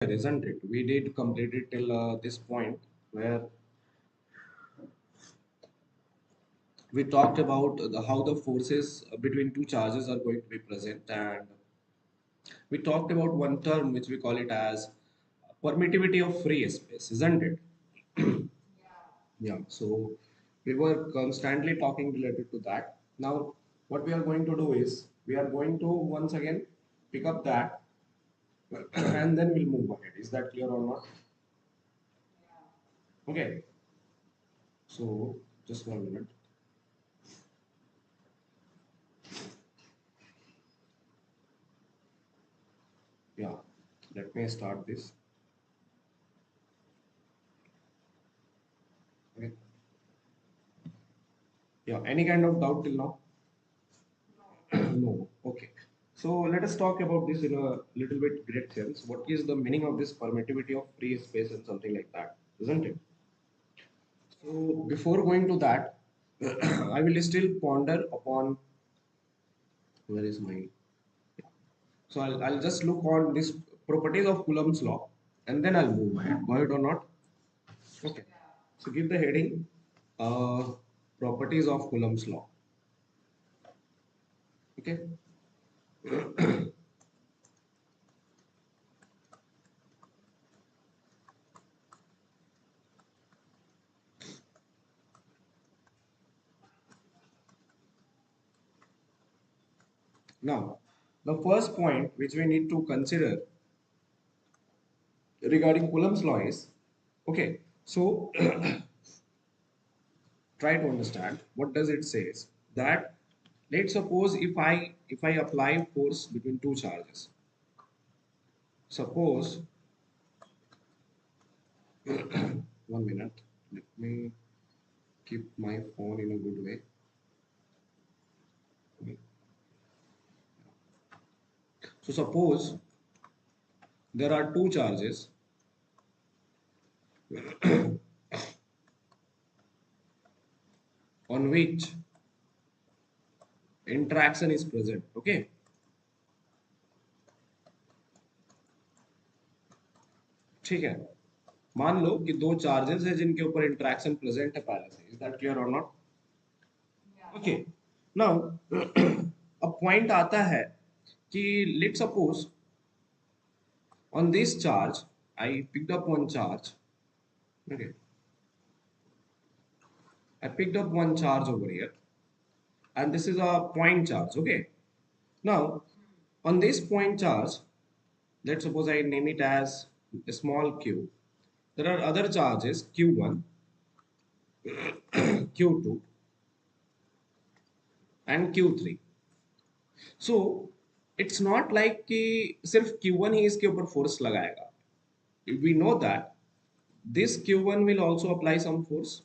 Isn't it? We did complete it till this point where we talked about how the forces between two charges are going to be present, and we talked about one term which we call it as permittivity of free space, isn't it? Yeah. So we were constantly talking related to that. Now, what we are going to do is we are going to once again pick up that and then we'll move ahead. Is that clear or not? Okay. So just 1 minute. Yeah, let me start this. Okay. Yeah, any kind of doubt till now? No. Okay. So let us talk about this in a little bit great sense. What is the meaning of this permittivity of free space and something like that, isn't it? So before going to that, I will still ponder upon where is my. So I'll just look on this properties of Coulomb's law and then I'll move ahead. Go ahead or not? Okay. So give the heading uh, properties of Coulomb's law. Okay. Now, the first point which we need to consider regarding Coulomb's law is okay. So try to understand what does it says that let's suppose if I apply force between two charges. Suppose 1 minute. Let me keep my phone in a good way. So suppose there are two charges on which interaction is present. Okay. ठीक है मान लो कि दो charges है जिनके ऊपर interaction present है पहले से इज दैट क्लियर और नॉट ओके नाउ अब पॉइंट आता है कि let suppose on this charge I picked up one charge. Okay, I picked up one charge over here and this is a point charge. Okay, now on this point charge, let's suppose I name it as a small q. There are other charges q1, q2 and q3. So it's not like कि सिर्फ q1 ही इसके ऊपर force लगाएगा. We know that this q1 will also apply some force,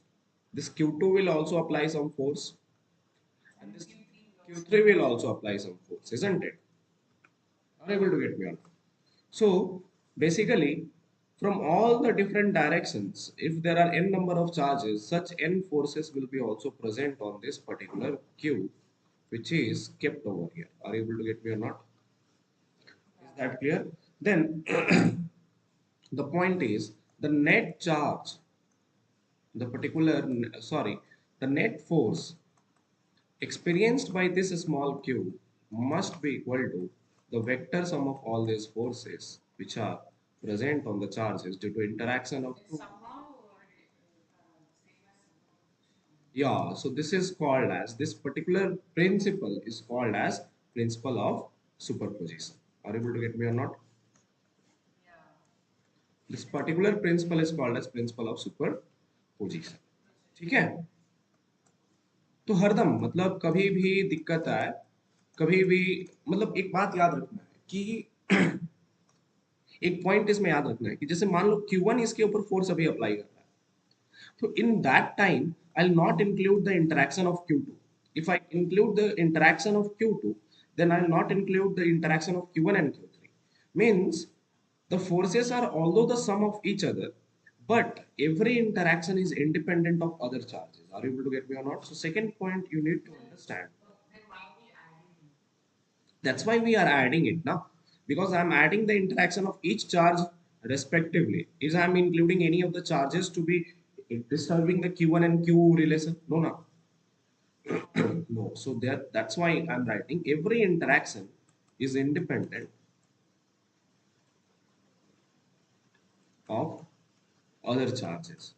this q2 will also apply some force, and this q3 will also apply some force, isn't it? Are you able to get me on? So basically, from all the different directions, if there are n number of charges, such n forces will be also present on this particular q, which is kept over here. Are you able to get me or not? Is that clear? Then the point is the net charge, the particular, sorry, the net force experienced by this small q must be equal to the vector sum of all these forces which are present on the charges due to interaction of two. Yeah, so this is called as, this particular principle is called as principle of superposition. Are you able to get me or not? This particular principle is called as principle of superposition. ठीक है तो हरदम मतलब कभी भी दिक्कत आए कभी भी मतलब एक बात याद रखना है कि एक पॉइंट इसमें याद रखना है कि जैसे मान लो Q1 इसके ऊपर फोर्स अभी अप्लाई कर रहा है तो in that time I'll not include the interaction of Q2. If I include the interaction of Q2 then I'll not include the interaction of Q1 and Q3. Means the forces are although the sum of each other but every interaction is independent of other charges. Are you able to get me or not? So second point you need to understand. That's why we are adding it now because I'm adding the interaction of each charge respectively. Is I'm including any of the charges to be disturbing the Q1 and Q relation? No, no. No. So that's why I'm writing every interaction is independent of other charges.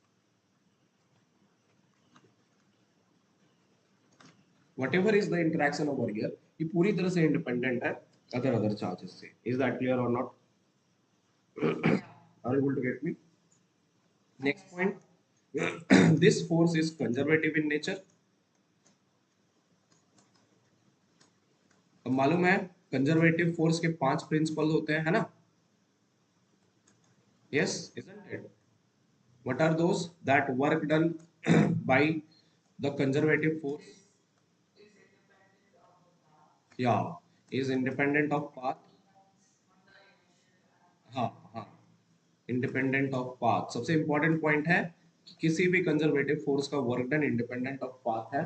Whatever is the interaction over here, ये पूरी तरह से independent है other charges से. Is that clear or not? Are you able to get me? Next point. This force is conservative in nature. अब मालूम है conservative force के 5 प्रिंसिपल होते हैं, है ना? Yes, isn't it? What are those? That work done by the conservative force, yeah, is independent of path. हाँ हाँ, इंडिपेंडेंट ऑफ पाथ सबसे इंपॉर्टेंट पॉइंट है कि किसी भी कंजर्वेटिव फोर्स का work done independent of path है.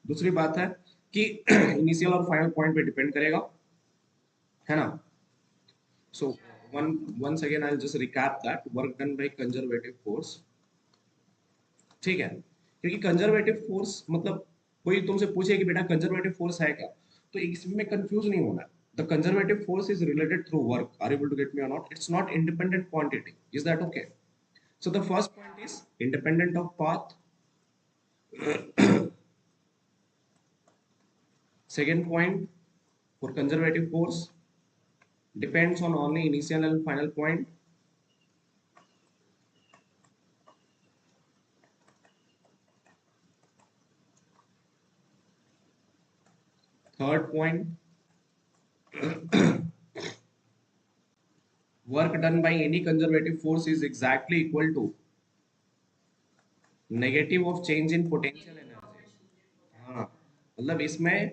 दूसरी बात है कि इनिशियल और फाइनल पॉइंट पे डिपेंड करेगा, है ना? सो once again I'll just recap that work done by conservative force. ठीक है, क्योंकि कंजर्वेटिव फोर्स मतलब कोई तुमसे पूछे कि बेटा कंजर्वेटिव फोर्स है क्या, तो इसमें कंफ्यूज नहीं होना. The conservative force is related through work. Are you able to get me और not? It's not independent quantity. Is that okay? So the first point is independent of path. Second point, for conservative force depends on only initial and final point. Third point, work done by any conservative force is exactly equal to negative of change in potential energy. हाँ, मतलब इसमें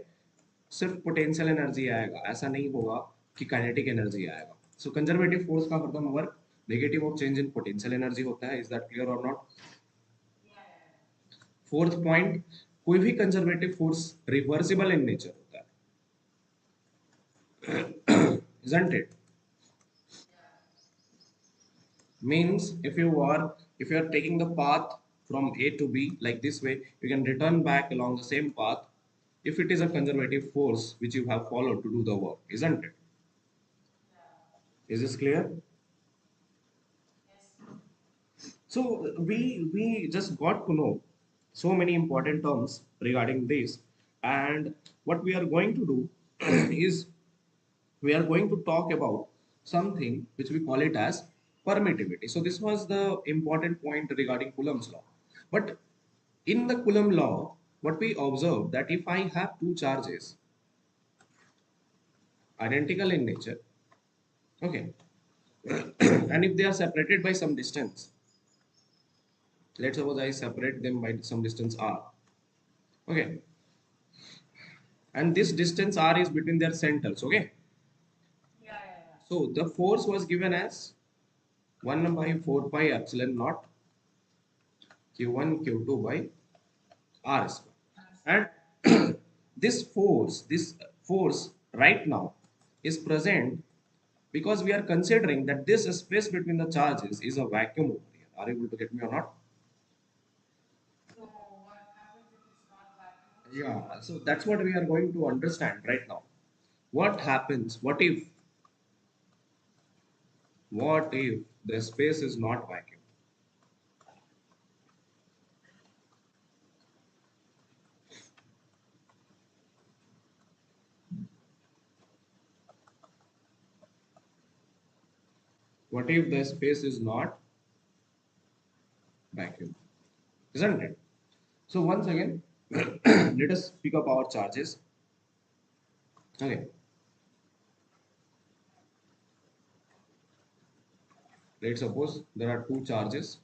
सिर्फ potential energy आएगा, ऐसा नहीं होगा कि kinetic energy आएगा. सो कंजर्वेटिव फोर्स का हरदम work negative of change in potential energy होता है. इज दैट क्लियर और नॉट? फोर्थ पॉइंट, कोई भी conservative force reversible in nature होता है. isn't it? Means if you are taking the path from A to B like this way, you can return back along the same path if it is a conservative force which you have followed to do the work, isn't it? Is this clear? So we just got to know so many important terms regarding this, and what we are going to do is we are going to talk about something which we call it as permittivity. So this was the important point regarding Coulomb's law. But in the Coulomb law, what we observe that if I have two charges identical in nature, okay, and if they are separated by some distance, let's suppose I separate them by some distance r, okay, and this distance r is between their centers, okay. So the force was given as 1 by 4 pi epsilon naught q1 q2 by r square. And this force right now is present because we are considering that this space between the charges is a vacuum over here. Are you able to get me or not? Yeah, so that's what we are going to understand right now. What happens? What if the space is not vacuum? What if the space is not vacuum? Isn't it? So once again, let us pick up our charges. Okay. Let's suppose there are two charges,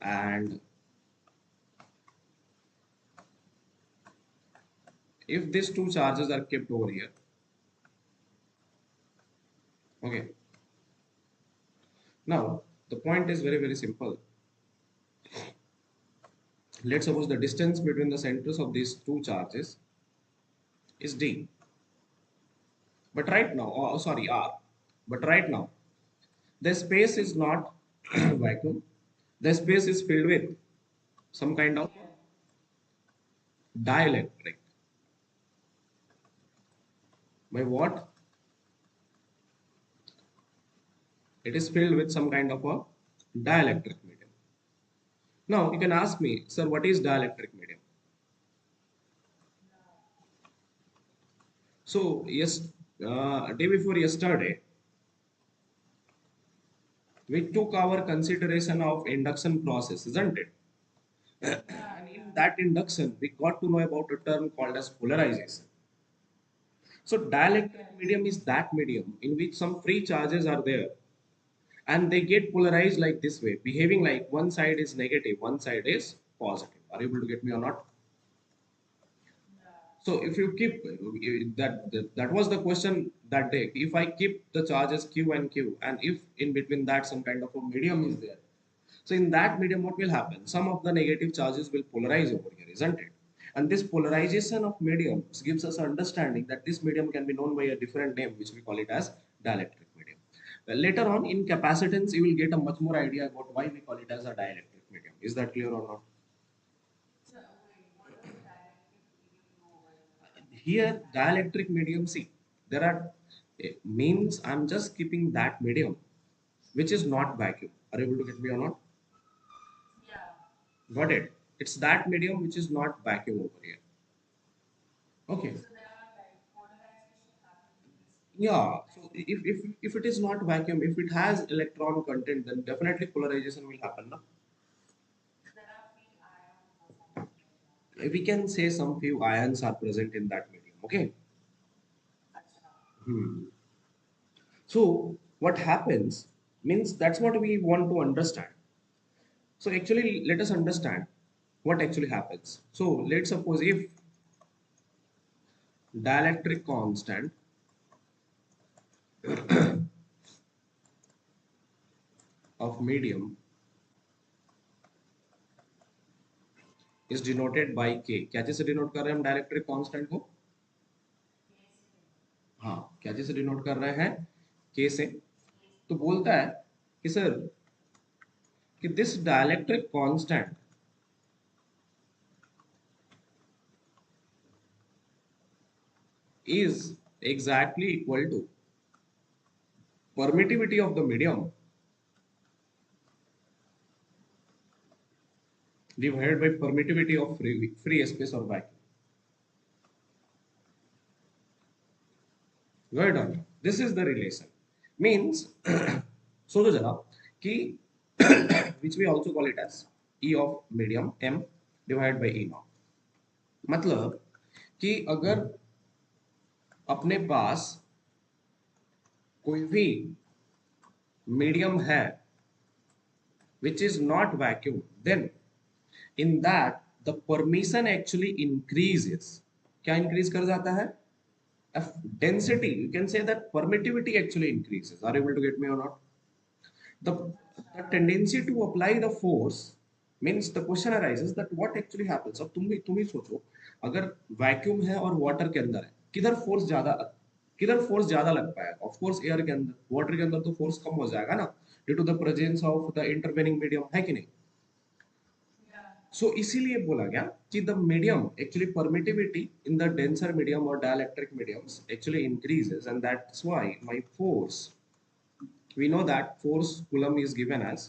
and if these two charges are kept over here, okay. Now the point is very simple. Let's suppose the distance between the centers of these two charges is d. But right now, oh sorry, r. But right now, The space is not vacuum. The space is filled with some kind of dielectric. By what? It is filled with some kind of a dielectric medium. Now you can ask me, sir, what is dielectric medium? So yes, day before yesterday, we took our consideration of induction process, isn't it? And in that induction, we got to know about a term called as polarization. So dielectric medium is that medium in which some free charges are there and they get polarized like this way, behaving like one side is negative, one side is positive. Are you able to get me or not? So if you keep that was the question that day. If I keep the charges Q and Q, and if in between that some kind of a medium is there, so in that medium, what will happen? Some of the negative charges will polarize over here, isn't it? And this polarization of mediums gives us understanding that this medium can be known by a different name, which we call it as dielectric medium. Later on in capacitance, you will get a much more idea about why we call it as a dielectric medium. Is that clear or not? Here, dielectric medium, see, there are means I'm just keeping that medium, which is not vacuum. Are you able to get me or not? Got it? It's that medium which is not vacuum over here. Okay. Yeah. So if it is not vacuum, if it has electron content, then definitely polarization will happen. No? We can say some few ions are present in that medium. Okay. Hmm. So what happens means that's what we want to understand. So actually, let us understand what actually happens. So let's suppose if dielectric constant of medium is denoted by K. क्या चीज से denote कर रहे हैं हम dielectric constant को? हाँ, क्या चीज से डिनोट कर रहे हैं? K से. तो बोलता है कि सर कि this dielectric constant is exactly equal to permittivity of the medium divided by permittivity of free space or vacuum. Well done. This is the relation. Means, सोचो जरा कि which we also call it as E of medium M divided by E naught. मतलब कि अगर अपने पास कोई भी medium है which is not vacuum, then in that the permission actually increases. क्या increase कर जाता है? If density, you can say that permittivity actually increases. Are you able to get me or not? The tendency to apply the force means the question arises that what actually happens. अब तुम ही सोचो, अगर vacuum है और water के अंदर है, किधर फोर्स ज्यादा लग पाएगा? ऑफ कोर्स एयर के अंदर. वाटर के अंदर तो फोर्स कम हो जाएगा ना, due to the presence of the intervening medium, है कि नहीं? सो इसीलिए बोला गया कि the medium actually permittivity in the denser medium और dielectric mediums actually increases, and that's why my force, we know that force coulomb is given as,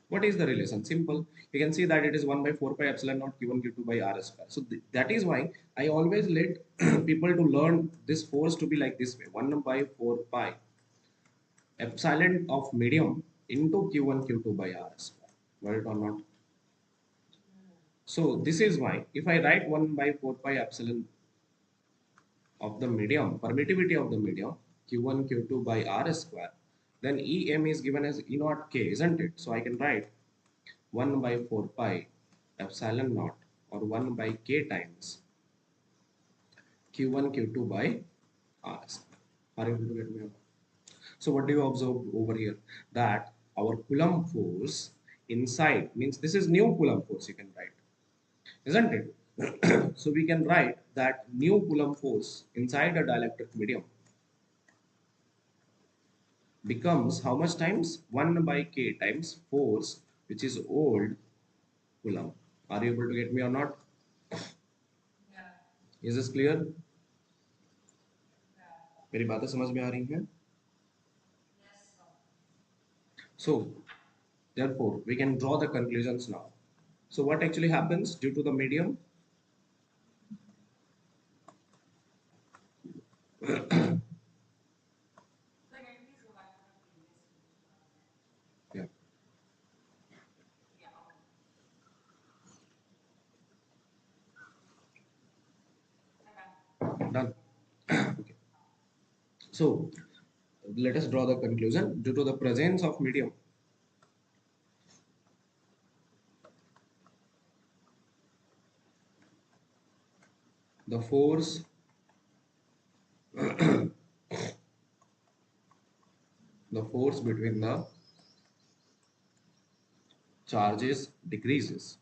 what is the relation? Simple. You can see that it is 1 by 4 pi epsilon naught q1 q2 by r square. So that is why I always let people to learn this force to be like this way: 1 by 4 pi epsilon of medium into q1 q2 by r square. Got it or not? So this is why if I write 1 by 4 pi epsilon of the medium, permittivity of the medium, q1 q2 by r square, then em is given as e naught k, isn't it? So I can write 1 by 4 pi epsilon naught or 1 by k times q1 q2 by r square. Are you able to get me? So what do you observe over here? That our Coulomb force inside means this is new Coulomb force, you can write, isn't it? So we can write that new Coulomb force inside a dielectric medium becomes how much times? 1 by k times force, which is old Coulomb. Are you able to get me or not? Is this clear? मेरी बातें समझ में आ रही हैं? So, therefore, we can draw the conclusions now. So, what actually happens due to the medium? Yeah, done. Okay. So, let us draw the conclusion. Due to the presence of medium, the force the force between the charges decreases.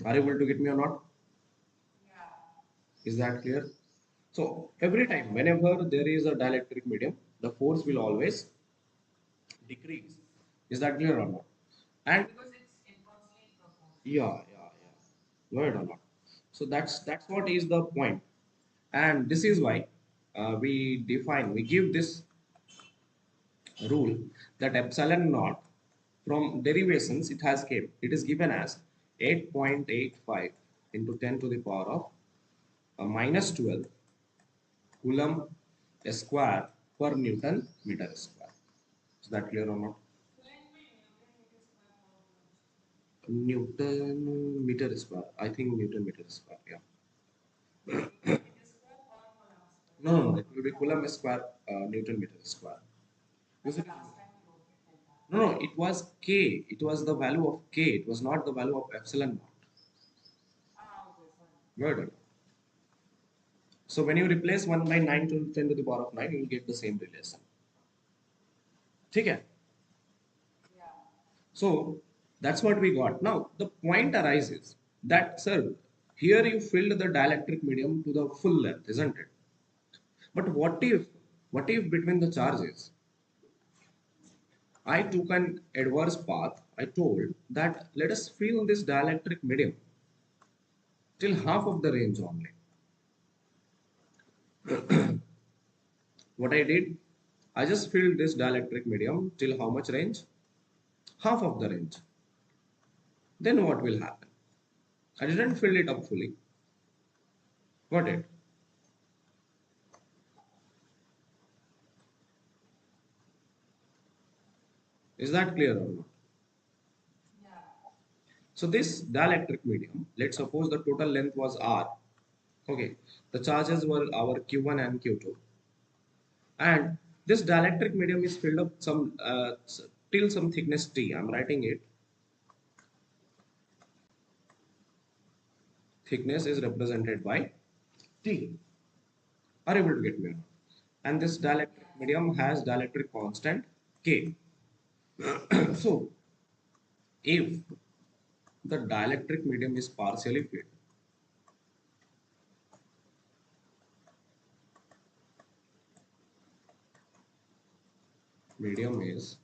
Are you able to get me or not? Is that clear? So every time, whenever there is a dielectric medium, the force will always decrease. Is that clear or not? And yeah. Word or not? So that's what is the point, and this is why we give this rule that epsilon naught from derivations it has came. It is given as 8.85 into 10 to the power of minus 12 Coulomb square per Newton meter square. Is that clear or not? Newton meter square. I think Newton meter square. Yeah. No. It will be Coulomb square, Newton meter square. Because no. It was K. It was the value of K. It was not the value of epsilon naught. Word. So when you replace 1 by 9 to 10 to the power of 9, you will get the same relation. ठीक है? So that's what we got. Now the point arises that, sir, here you filled the dielectric medium to the full length, isn't it? But what if between the charges I took an adverse path? I told that let us fill this dielectric medium till half of the range only. What I did, I just filled this dielectric medium till how much range? Half of the range. Then what will happen? I didn't fill it up fully. Got it? Is that clear or not? So this dielectric medium, let's suppose the total length was R. Okay, the charges were our Q1 and Q2, and this dielectric medium is filled up some till some thickness T. I'm writing it. Thickness is represented by T. Are you able to get me? And this dielectric medium has dielectric constant K. So if the dielectric medium is partially filled, medium is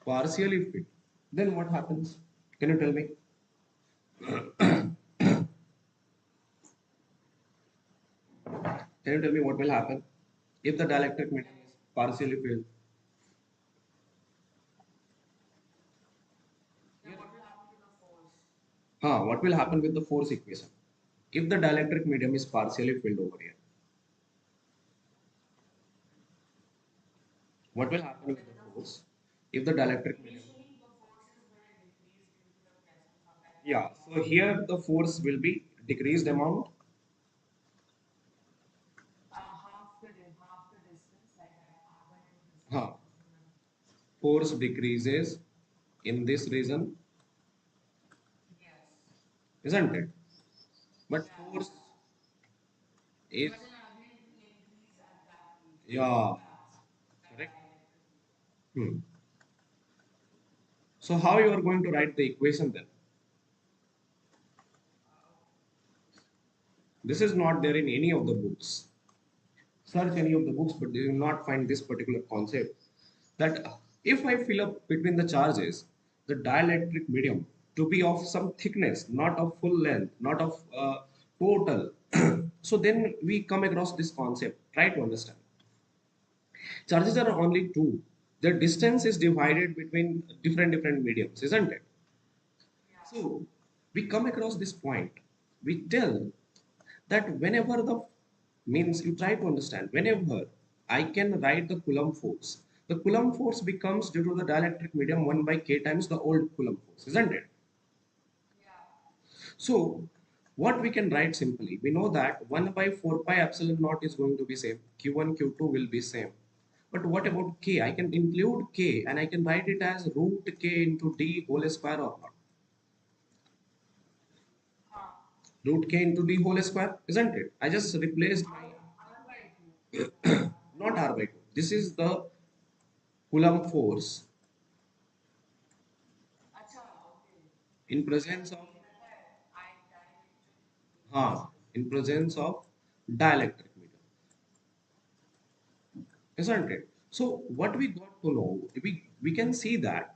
partially filled, then what happens? Can you tell me? Can you tell me what will happen if the dielectric medium is partially filled? What will happen with the force equation? If the dielectric medium is partially filled over here, what will happen with the force? If the dielectric medium, yeah, so here the force will be decreased amount. Huh. Force decreases in this region, isn't it? But force is, yeah, correct. Hmm. So how you are going to write the equation then? This is not there in any of the books. Search any of the books, but you will not find this particular concept. That if I fill up between the charges, the dielectric medium to be of some thickness, not of full length, not of total. So then we come across this concept. Try to understand. Charges are only two. The distance is divided between different mediums, isn't it? So we come across this point. We tell that whenever the means you try to understand, whenever I can write the Coulomb force, the Coulomb force becomes due to the dielectric medium 1 by k times the old Coulomb force, isn't it? So what we can write simply, we know that 1 by 4 pi epsilon naught is going to be same, q1 q2 will be same. But what about k? I can include k and I can write it as root k into d whole square or not. Root k into d whole square, isn't it? I just replaced my not r by 2. This is the Coulomb force in presence of in presence of dielectric medium, isn't it? So what we got to know, we can see that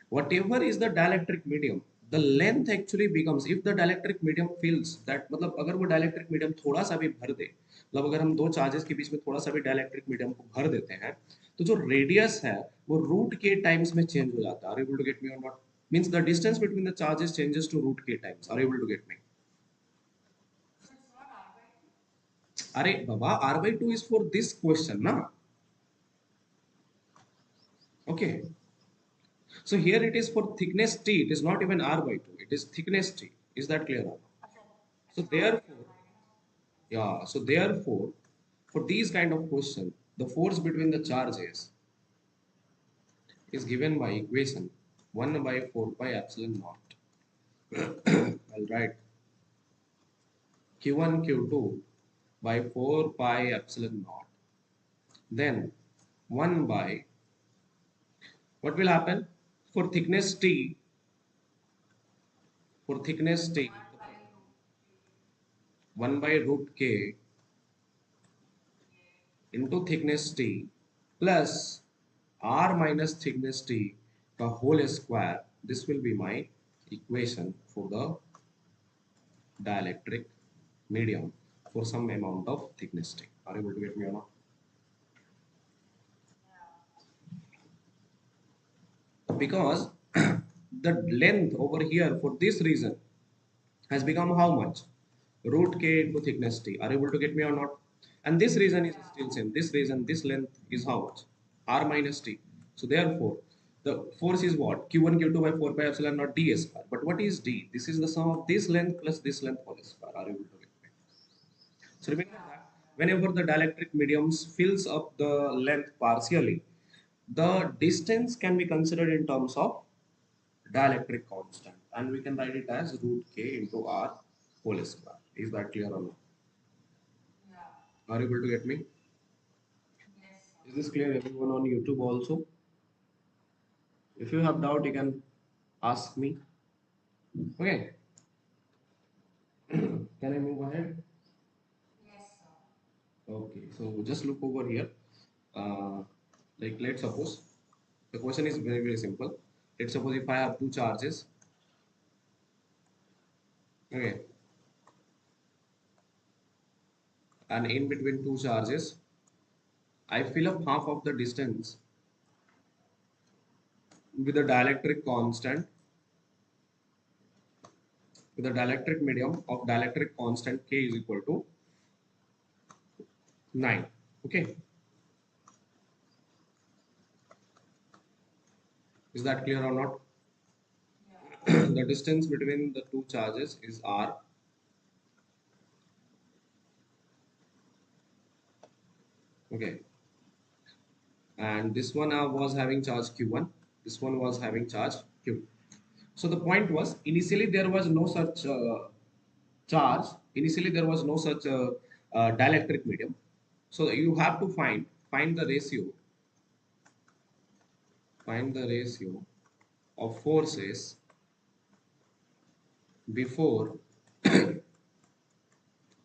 whatever is the dielectric medium, the length actually becomes, if the dielectric medium fills that, मतलब अगर वो dielectric medium थोड़ा सा भी भर दे, मतलब अगर हम दो चार्जेस के बीच में थोड़ा सा भी dielectric medium को भर देते हैं, तो जो रेडियस है वो रूट के टाइम्स में चेंज हो जाता है. Are you able to get me or not? Means the distance between the charges changes to root k times. Are you able to get me? अरे बाबा r by 2 is for this question ना. Okay. So here it is for thickness T. It is not even R by 2. It is thickness T. Is that clear? So therefore, yeah. So therefore, for these kind of question, the force between the charges is given by equation 1 by 4 pi epsilon naught. I'll write Q1 Q2 by 4 pi epsilon naught. Then 1 by, what will happen? For thickness T, for thickness T, 1 by root K into thickness T plus R minus thickness T the whole square. This will be my equation for the dielectric medium for some amount of thickness T. Are you able to get me or not? Because the length over here for this reason has become how much? Root k into thickness T. Are you able to get me or not? And this reason is still same. This reason, this length is how much? R minus T. So therefore, the force is what? Q1, Q2 by 4 pi epsilon naught d square. But what is d? This is the sum of this length plus this length whole square. Are you able to get me? So remember that whenever the dielectric mediums fills up the length partially, the distance can be considered in terms of dielectric constant, and we can write it as root k into r whole square. Is that clear or not? Are you able to get me? Is this clear everyone on YouTube also? If you have doubt, you can ask me. Okay. Can I move ahead? Okay, so just look over here. Uh, like let's suppose the question is very simple. Let's suppose if I have two charges. Okay. And in between two charges, I fill up half of the distance with a dielectric constant, with a dielectric medium of dielectric constant k is equal to 9. Okay. Is that clear or not? The distance between the two charges is r. Okay. And this one was having charge q1. This one was having charge q. So the point was, initially there was no such charge. Initially there was no such dielectric medium. So you have to find the ratio. Find the ratio of forces before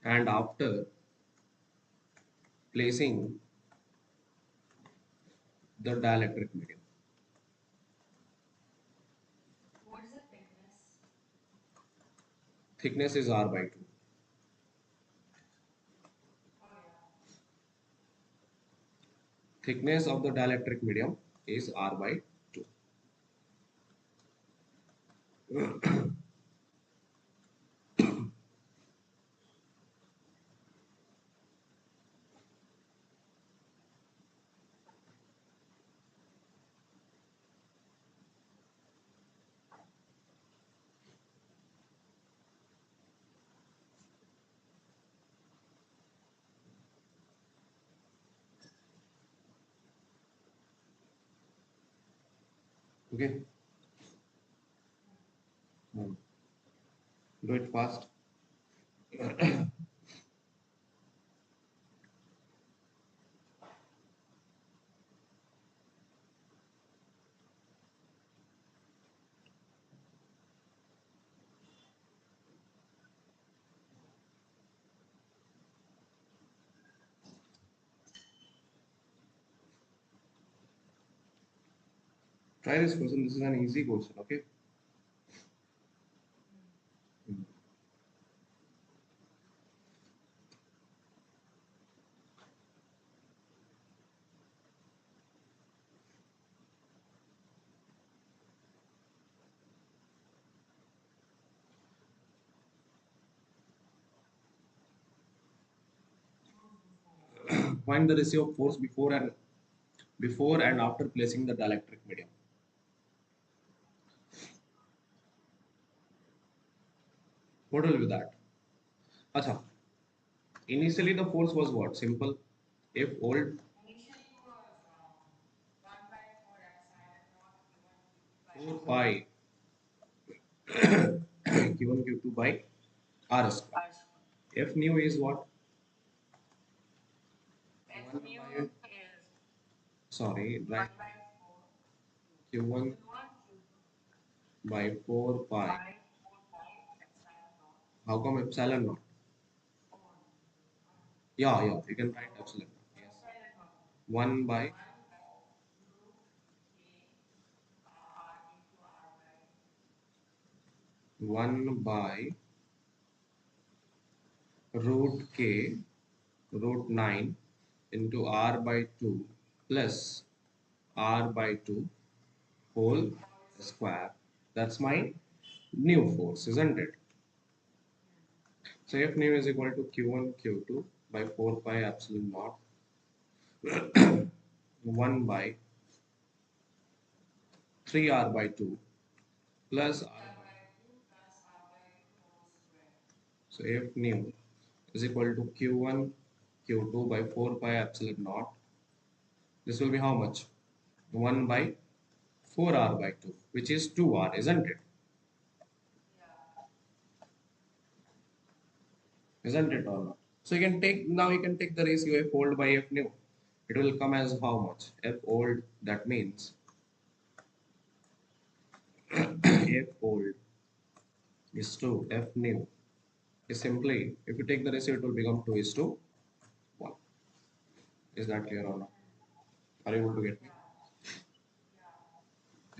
and after placing the dielectric medium. Thickness is R by 2. Thickness of the dielectric medium is R by 2. Okay. Do it fast. Try this question. This is an easy question. Okay. Find the ratio of force before and after placing the dielectric medium. What will be that? Acha. Initially the force was what? Simple. If old 4 pi Q1 Q2 by R square. F nu is what? 1 by, sorry, right? Q1 by 4 pi. How come epsilon naught? Yeah, you can write epsilon naught. Yes. 1 by 1 by root k root 9 into R by 2 plus R by 2 whole square. That's my new force, isn't it? So F nu is equal to Q1 Q2 by 4 pi epsilon naught 1 by 3R by 2 plus R by 2. So F nu is equal to Q1 Q2 by 4 pi epsilon naught. This will be how much? 1 by 4R by 2, which is 2R, isn't it? Isn't it or not? So you can take the ratio F old by F new. It will come as how much? F old, that means F old is to F new is simply, if you take the ratio, it will become 2 is to 1. Is that clear or not? Are you able to get me?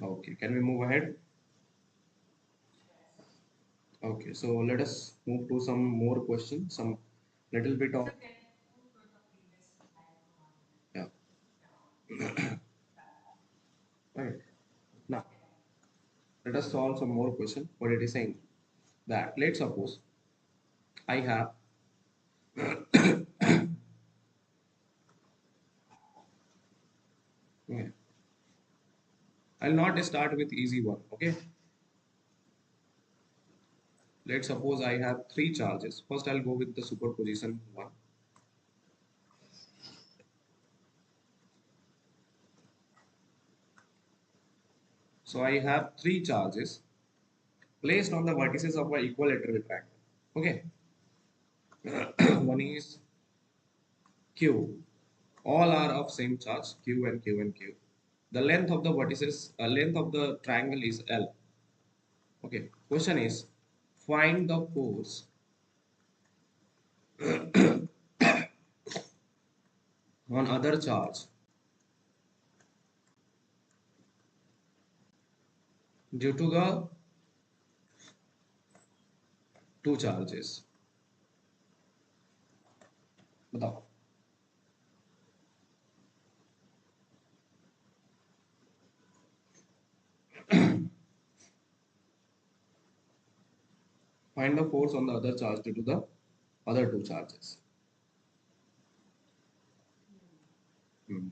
Okay, can we move ahead? Okay, so let us move to some more questions, some little bit of, yeah, right. Now, let us solve some more question. What it is saying that, let's suppose I have okay, I'll not start with easy one. Okay, let's suppose I have three charges. First, I'll go with the superposition one. So I have three charges placed on the vertices of an equilateral triangle. Okay, one is Q. All are of same charge, Q and Q and Q. The length of the vertices, length of the triangle is L. Okay. Question is, find the force on other charge due to the two charges. बताओ. Find the force on the other charge due to the other two charges. Hmm.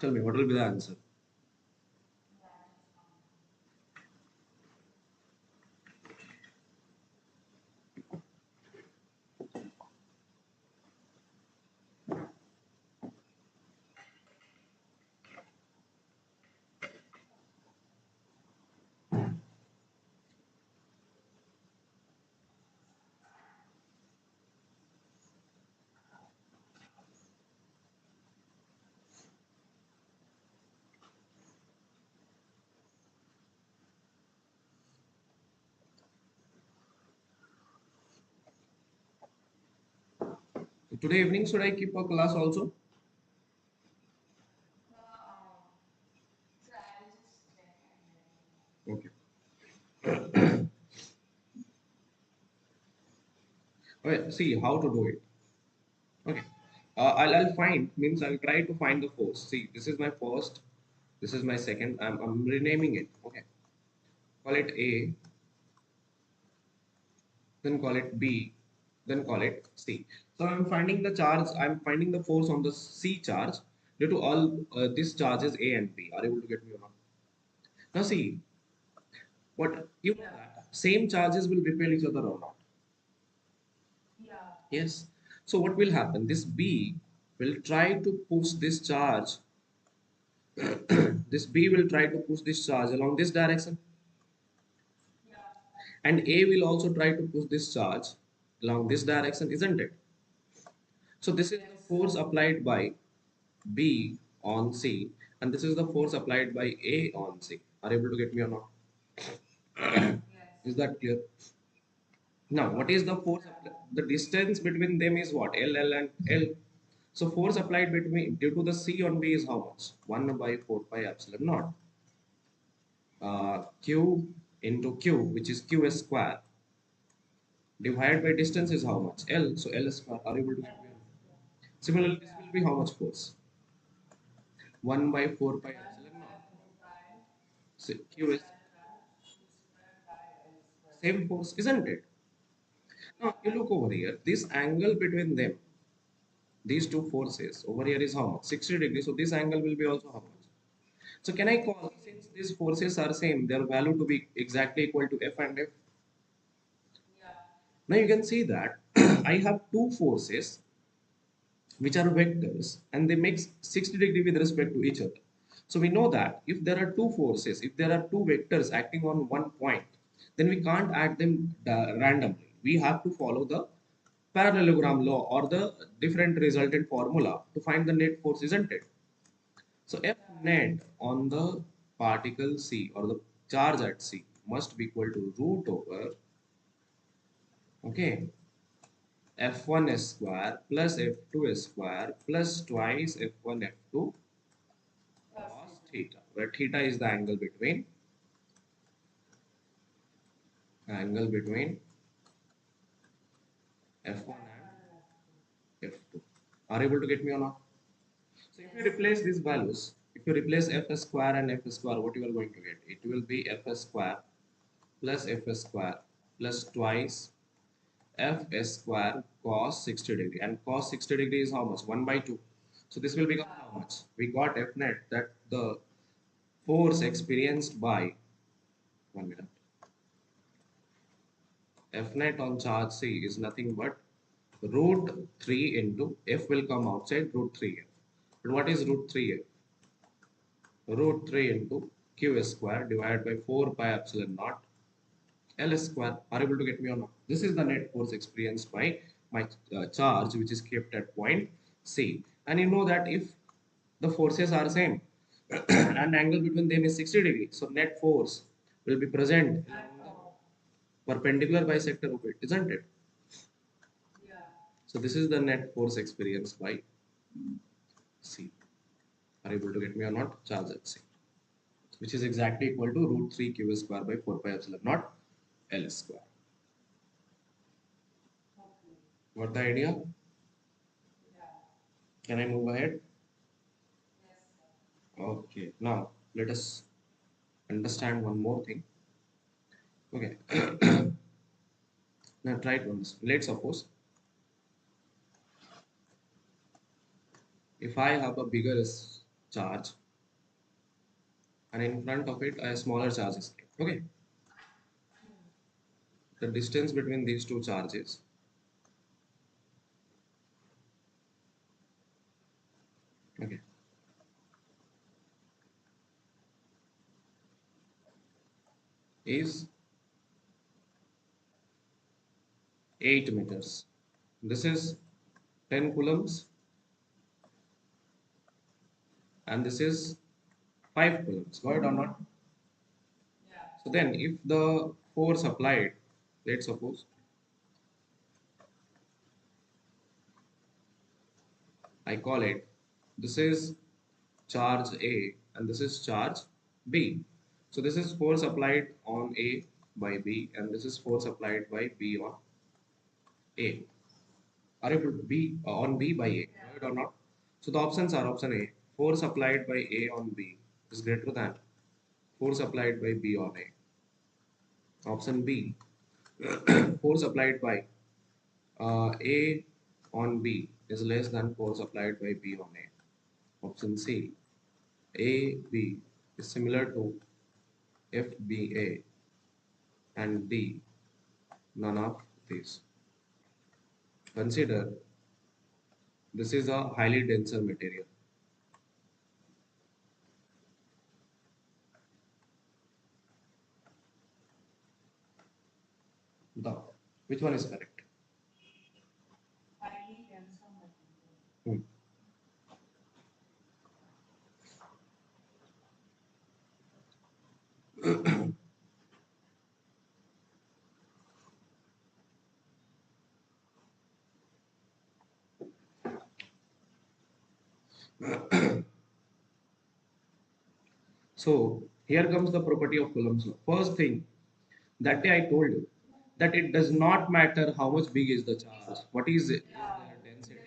Tell me, what will be the answer? Today evening, should I keep a class also? Okay. Okay, see how to do it. Okay. I'll find, means I'll try to find the force. See, this is my first, this is my second. I'm renaming it. Okay. Call it A, then call it B, then call it C. So I'm finding the charge, I'm finding the force on the C charge due to all these charges A and B. Are you able to get me or not? Now see, what you know that same charges will repel each other or not? Yes. So what will happen? This B will try to push this charge. This B will try to push this charge along this direction, and A will also try to push this charge along this direction, isn't it? So this is the force applied by B on C, and this is the force applied by A on C. Are you able to get me or not? Is that clear? Now, what is the force? The distance between them is what? L and L. So force applied between due to the C on B is how much? 1 by 4 pi epsilon naught. Q into Q, which is Qs square, divided by distance is how much? L. So L square. Are you able to get me? Similarly, this will be how much force? 1 by 4 pi epsilon naught. So Q is same force, isn't it? Now you look over here. This angle between them, these two forces over here is how much? 60 degrees. So this angle will be also how much? So can I call, since these forces are same, their value to be exactly equal to F and F? Now you can see that I have two forces which are vectors and they make 60-degree with respect to each other. So we know that if there are two forces, if there are two vectors acting on one point, then we can't add them randomly. We have to follow the parallelogram law or the different resultant formula to find the net force, isn't it? So F net on the particle C or the charge at C must be equal to root over, okay, F1 square plus F2 square plus twice F1 F2 cos theta, where theta is the angle between F1 and F2. Are you able to get me or not? So if you replace these values, if you replace fs square and fs square, what you are going to get? It will be fs square plus fs square plus twice fs square cos 60 degree, and cos 60 degree is how much? 1 by 2. So this will become how much? We got f net, that the force experienced by, 1 minute, f net on charge C is nothing but root 3 into f will come outside root 3f. And what is root 3f? Root 3 into q square divided by 4 pi epsilon naught L square. Are you able to get me or not? This is the net force experienced by my charge which is kept at point C. And you know that if the forces are same and angle between them is 60 degrees, so net force will be present along the perpendicular bisector of it, isn't it? So this is the net force experienced by C. Are you able to get me or not? Charge at C, which is exactly equal to root 3 q square by 4 pi epsilon naught L square. Got the idea? Can I move ahead? Okay, now let us understand one more thing. Okay, now try to understand. Let's suppose if I have a bigger charge and in front of it a smaller charge is kept. Okay, the distance between these two charges, okay, is 8 meters. This is 10 coulombs and this is 5 coulombs. Got it or not? So then if the force applied, let's suppose I call it, this is charge A and this is charge B. So this is force applied on A by B and this is force applied by B on A. Are you able to B on B by A, right or not? So the options are option A, force applied by A on B is greater than force applied by B on A. Option B, force applied by A on B is less than force applied by B on A. Option C, A B is similar to FBA, and D, none of these. Consider this is a highly denser material. The which one is correct? Hmm. So here comes the property of Coulomb's law. First thing, that day I told you that it does not matter how much big is the charge, what is their density.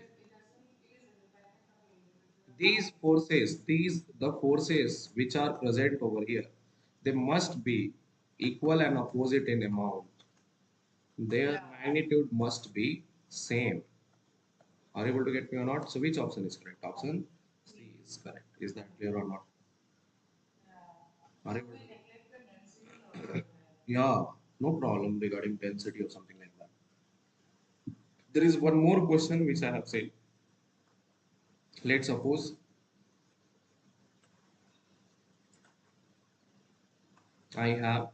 These forces, the forces which are present over here, they must be equal and opposite in amount. Their magnitude must be same. Are you able to get me or not? So which option is correct? Option C is correct. Is that clear or not? Are you able to? Yeah, no problem regarding density or something like that. There is one more question which I have said. Let's suppose I have,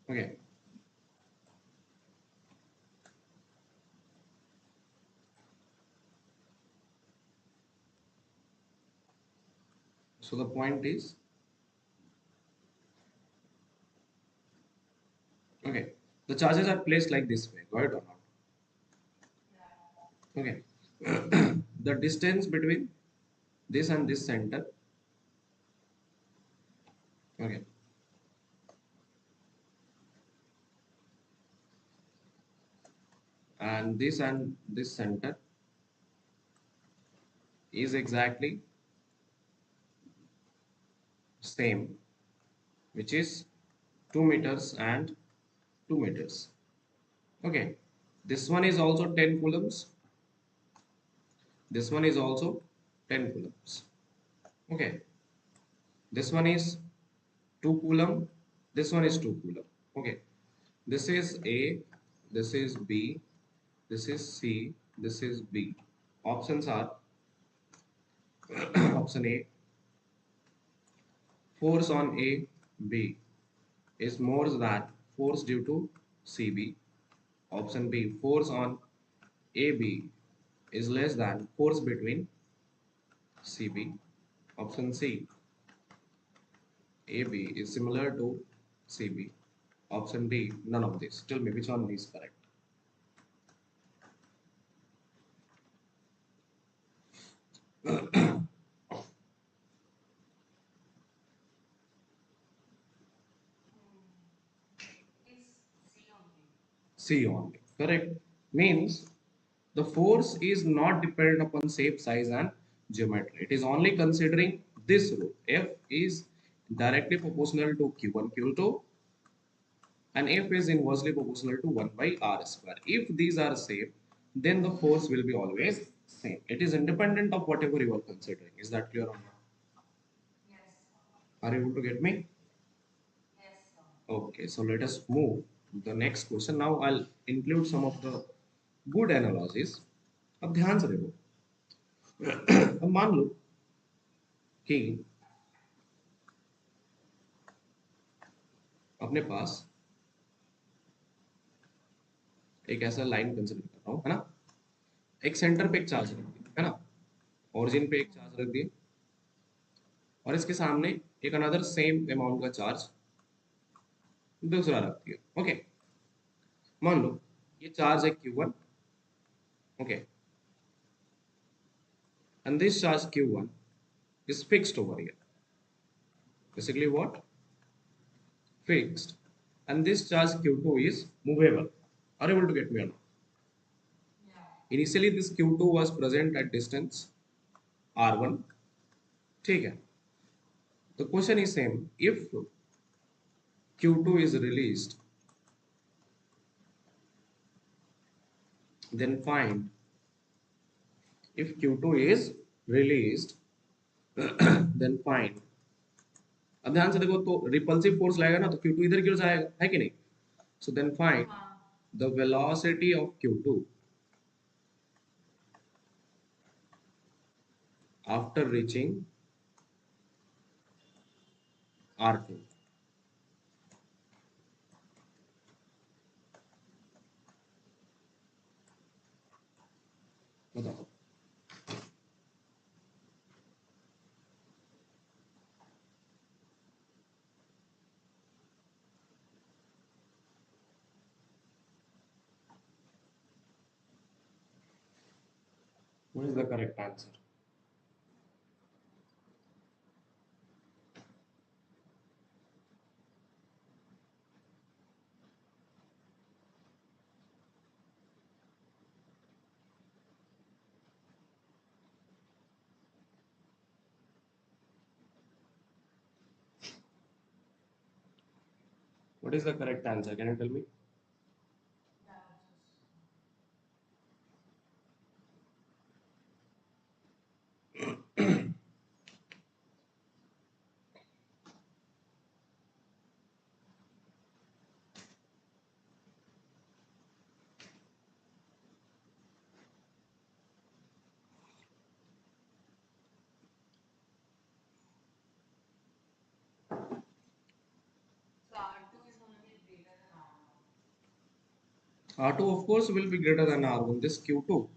okay, so the point is, okay, the charges are placed like this way, got it or not? Okay, the distance between this and this center, okay, and this center is exactly same, which is 2 meters and 2 meters. Okay, this one is also 10 coulombs. This one is also 10 coulombs. Okay, this one is 2 coulomb. This one is 2 coulomb. Okay, this is A, this is B, this is C, this is B. Options are option A, force on A, B is more than force due to CB. Option B, force on AB is less than force between CB. Option C, AB is similar to CB. Option D, none of this. Tell me which one is correct. C only. Correct. Means the force is not dependent upon shape, size, and geometry. It is only considering this rule. F is directly proportional to Q1, Q2, and F is inversely proportional to 1 by R square. If these are same, then the force will be always same. It is independent of whatever you are considering. Is that clear or not? Are you able to get me? Okay, so let us move to the next question. Now I'll include some of the good analogies. अब ध्यान से देखो. अब मान लो कि अपने पास एक ऐसा लाइन कंसिडर कर रहा हूँ, है ना. एक सेंटर पे एक चार्ज रख दिया, है ना. ओरिजिन पे एक चार्ज रख दिया और इसके सामने एक अनदर सेम अमाउंट का चार्ज दूसरा रख दिया. ओके, मान लो ये चार्ज है Q1. Okay, and this charge Q1 is fixed over here. Basically what? Fixed. And this charge Q2 is movable. Are you able to get me or not? Initially this Q2 was present at distance R1. ठीक है. The question is same. If Q2 is released, then find if Q2 is released then find. अब ध्यान से देखो तो repulsive force लगेगा ना, तो Q2 इधर क्यों जाएगा, है कि नहीं. So then find the velocity of Q2 after reaching R2. बताओ. What is the correct answer? What is the correct answer? Can you tell me? R2 of course will be greater than R1. This Q2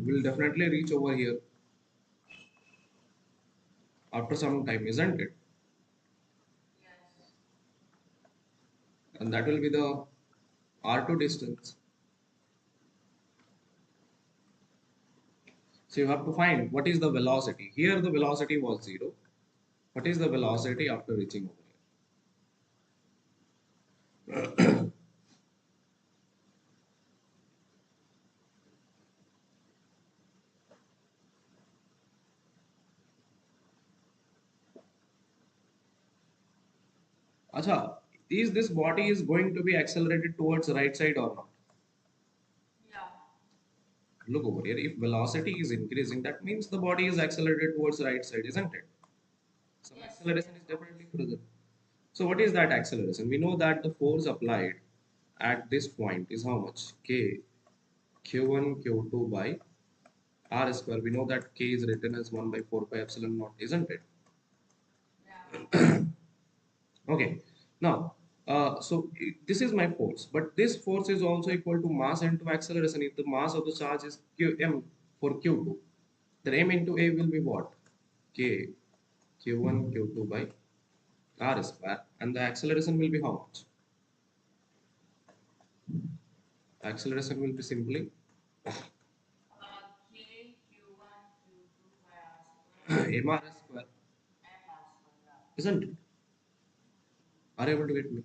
will definitely reach over here after some time, isn't it? And that will be the R2 distance. So you have to find what is the velocity. Here the velocity was 0. What is the velocity after reaching over here? Acha, is this body is going to be accelerated towards the right side or not? Yeah. Look over here. If velocity is increasing, that means the body is accelerated towards the right side, isn't it? Some Yes, acceleration yes, is definitely obviously. present. So what is that acceleration? We know that the force applied at this point is how much? K Q1 Q2 by R square. We know that K is written as 1 by 4 pi epsilon naught, isn't it? Yeah. Okay. Now, this is my force, but this force is also equal to mass into acceleration. If the mass of the charge is Qm for Q2, then M into A will be what? K Q1 Q2 by R square, and the acceleration will be how much? Acceleration will be simply K Q1 Q2 by R square mr and square, M R square. Yeah. isn't it? Are you able to get me?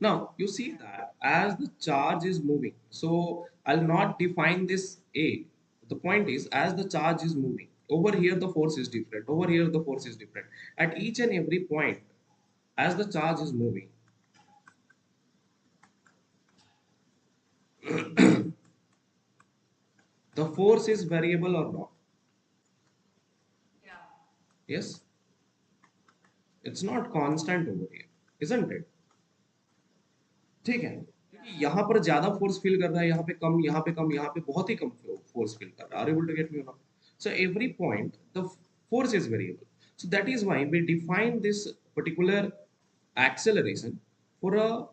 Now you see Yeah. that as the charge is moving, so I'll not define this A. The point is, as the charge is moving, over here the force is different, over here the force is different. At each and every point, as the charge is moving, the force is variable or not? Yeah. Yes, it's not constant over here, isn't it? ठीक है, क्योंकि Yeah. यहाँ पर ज्यादा force feel कर रहा है, यहाँ पे कम, यहाँ पे कम, यहाँ पे बहुत ही कम फोर्स फील कर रहा है. Are able to get me? So every point the force is variable, so that is why we define this particular acceleration for a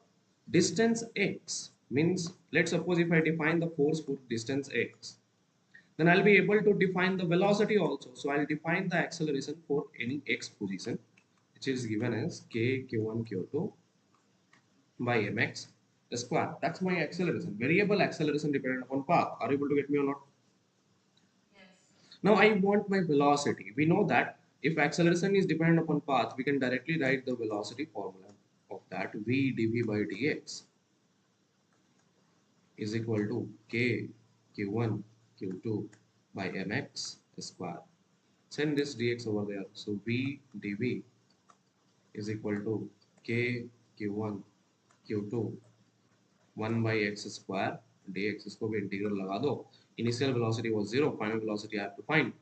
distance x. Means, let's suppose if I define the force for distance x, then I'll be able to define the velocity also. So I'll define the acceleration for any x position, which is given as k q1 q2 by mx square. That's my acceleration. Variable acceleration dependent upon path. Are you able to get me or not? Yes. Now I want my velocity. We know that if acceleration is dependent upon path, we can directly write the velocity formula of that. V dv by dx is equal to k q1 q2 by mx square. Send this dx over there. So v dv is equal to k q1 q2 1 by x square dx. इसको भी integral लगा दो. Initial velocity was 0, final velocity I have to find.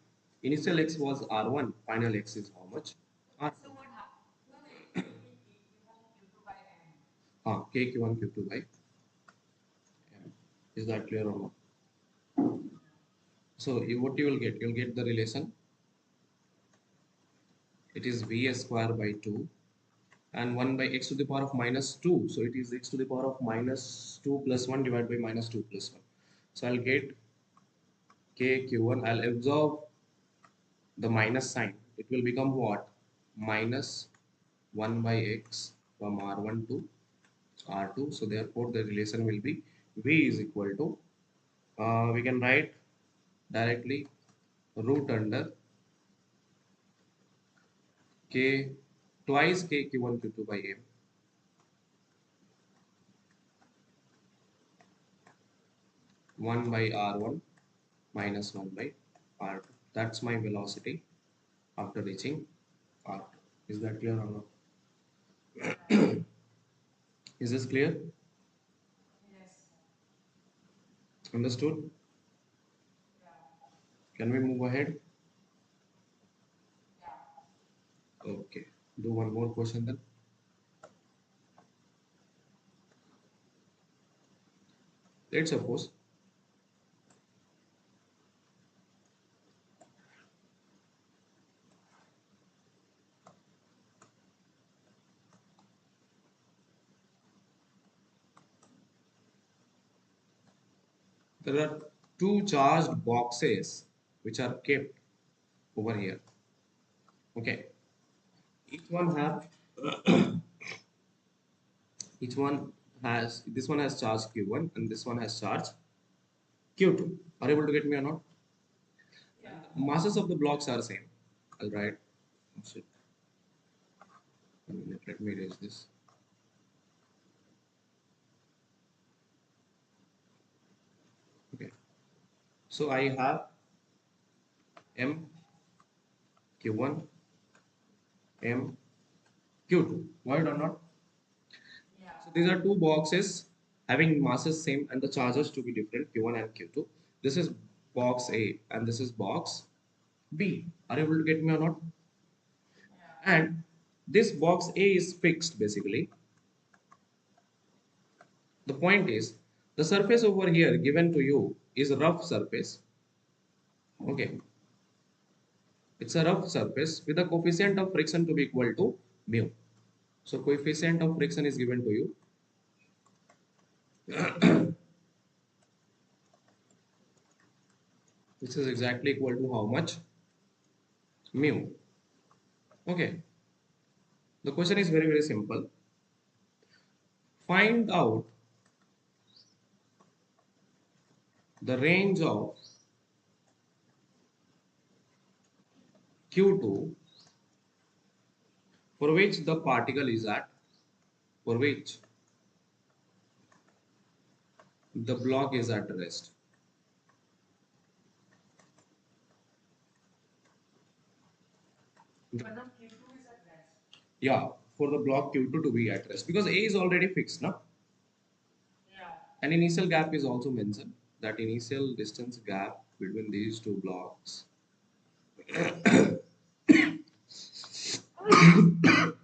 Initial x was r1, final x is how much? So r2. what happened? No, no, it will be K Q1 Q2 by M. हाँ, k q1 q2 by m. Is that clear or not? Yeah. So what you will get? You'll get the relation. It is v square by 2 and 1 by x to the power of minus 2. So it is x to the power of minus 2 plus 1 divided by minus 2 plus 1. So I'll get k q1. I'll absorb the minus sign. It will become what? Minus 1 by x from r1 to r2. So therefore the relation will be v is equal to, we can write directly root under k twice k q1 q2 by m 1 by r1 minus 1 by r2. That's my velocity after reaching r2. Is that clear or not? Yeah. Is this clear? Yes. Understood? Yeah. Can we move ahead? Yeah. Okay. Do one more question then. Let's suppose there are two charged boxes which are kept over here. Okay. Each one have each one has, this one has charge q1 and this one has charge q2. Are you able to get me or not? Yeah. And masses of the blocks are same. I'll write. Oh, shit. 1 minute. Let me erase this. Okay. So I have m q1 m q2. Void or not? So these are two boxes having masses same and the charges to be different, Q1 and Q2. This is box A and this is box B. Are you able to get me or not? Yeah. And this box A is fixed basically. The point is the surface over here given to you is a rough surface. Okay, it's a rough surface with a coefficient of friction to be equal to mu. So coefficient of friction is given to you. This is exactly equal to how much? Mu. Okay. The question is very, very simple. Find out the range of Q2 for which the particle is at, for which the block is at rest. But the Q2 is at rest. Yeah, for the block Q2 to be at rest because A is already fixed now. Yeah. An initial gap is also mentioned. That initial distance gap between these two blocks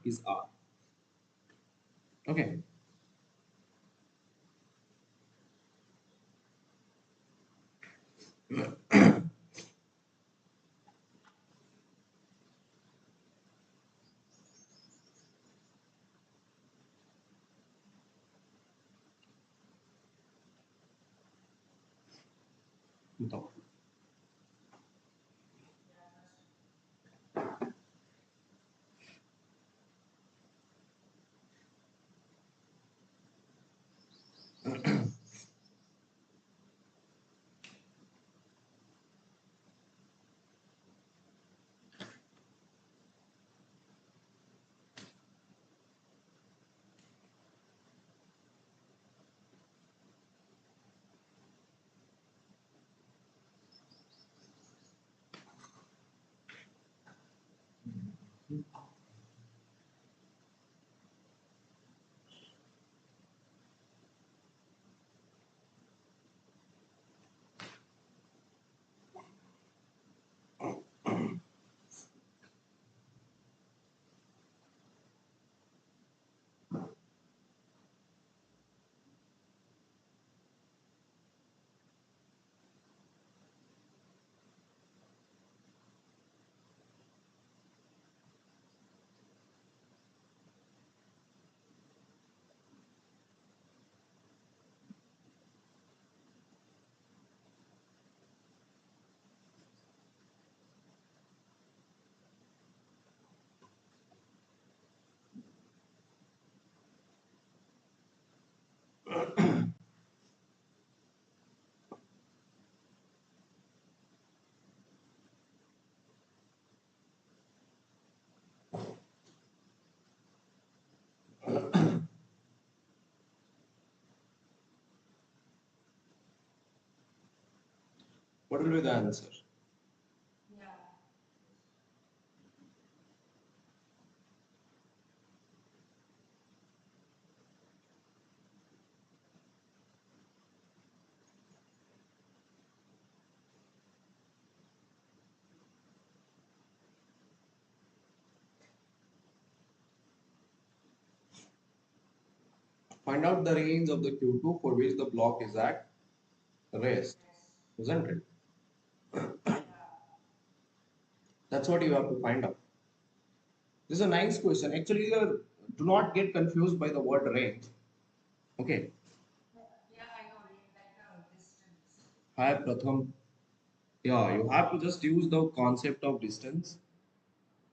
is R. Okay. बताओ. What will be the answer? Yeah. Find out the range of the Q2 for which the block is at rest, Yes. isn't it? Yeah. That's what you have to find out. This is a nice question. Actually, do not get confused by the word range. Okay. Yeah, I know. Like a distance. Hi, Pratham. Yeah, you have to just use the concept of distance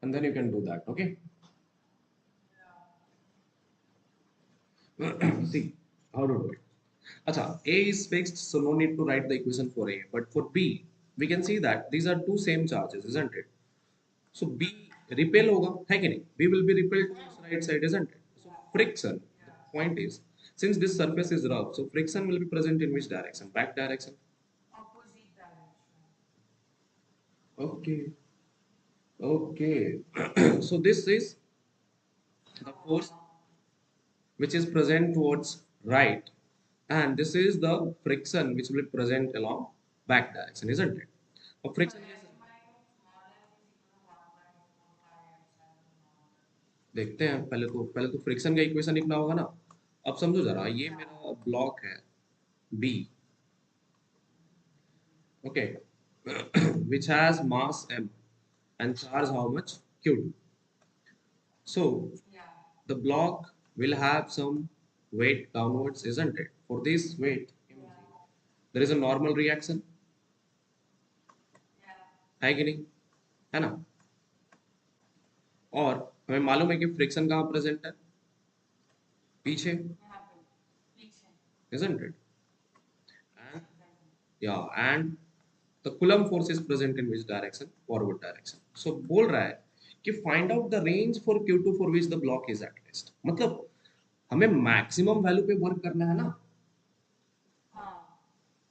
and then you can do that. Okay. See how to do it. Acha, A is fixed, so no need to write the equation for A. But for B, we can see that these are two same charges, isn't it? So B repel होगा, है कि नहीं? B will be repelled to its right side, isn't it? So friction. The Yeah. point is, since this surface is rough, so friction will be present in which direction? Back direction. Opposite direction. Okay. Okay. So this is the force. which is present towards right, and this is the friction which will be present along back direction, isn't it? A So friction F yes. minus small f is equal to 1 by 4 pi epsilon naught. देखते हैं, पहले तो friction का equation लिखना होगा ना. अब समझो जरा, ये Yeah. मेरा ब्लॉक है B, okay, which has mass m and charge how much, q2. So Yeah. the block will have some weight downwards, isn't it? For this weight, Yeah. there is a normal reaction, Yeah. है कि नहीं, है ना? और हमें मालूम है कि फ्रिक्शन कहाँ प्रेजेंट है, पीछे, यहाँ पे पीछे. isn't it? Yes, And exactly. yeah, and the Coulomb force is present in which direction? Forward direction. So बोल रहा है कि find out the range for Q2 for which the block is at rest. मतलब हमें maximum value पे work करना है ना. हाँ.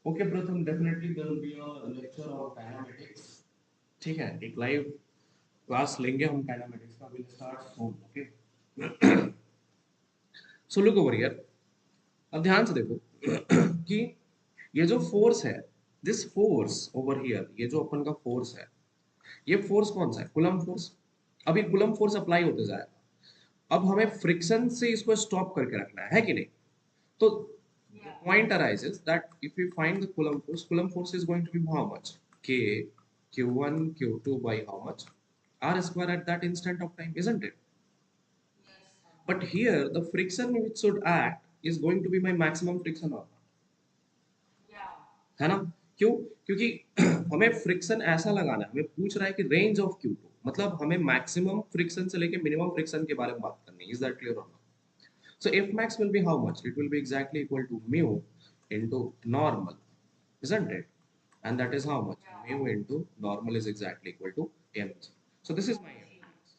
Okay Pratham, definitely there will be a lecture on kinematics. ठीक है, एक लाइव क्लास लेंगे हम काइनेमेटिक्स का, will start soon. Okay, so look over here. अब ध्यान से देखो कि ये जो फोर्स है, दिस फोर्स ओवर हियर, ये जो अपन का फोर्स है, ये फोर्स कौन सा है? Coulomb force. अभी कूलम्ब फोर्स अप्लाई होते जाएगा. अब हमें फ्रिक्शन से इसको स्टॉप करके रखना है कि नहीं? तो the Yeah. point arises that if we find the Coulomb force is going to be how much? K Q1 Q2 by how much? R square at that instant of time, isn't it? Yes, sir. But here the friction which should act is going to be my maximum friction or not. Yeah. है ना? क्यों? क्योंकि हमें friction ऐसा लगाना है, हमें पूछ रहा है कि रेंज ऑफ Q2, मतलब हमें मैक्सिमम फ्रिक्शन से लेके मिनिमम फ्रिक्शन के बारे में बात करनी है. इज दैट क्लियर और not? So F max will be how much? It will be exactly equal to mu into normal, isn't it? And that is how much? Yeah. Mu into normal is exactly equal to mg. So this is my F MG. max.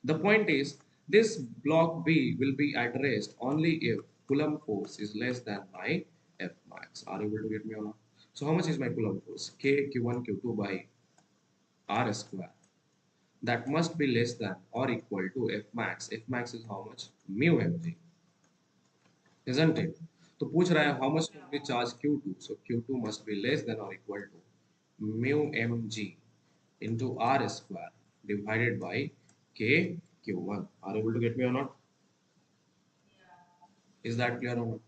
The point is, this block B will be at rest only if Coulomb force is less than my F max. Are you able to get me or not? So how much is my Coulomb force? K Q1 Q2 by R square. That must be less than or equal to F max. F max is how much? Mu mg. Isn't it? तो पूछ रहा है how much would be charge Q2, so Q2 must be less than or equal to mu mg into R square divided by K Q1. Are you able to get me or not? Yeah. Is that clear or not?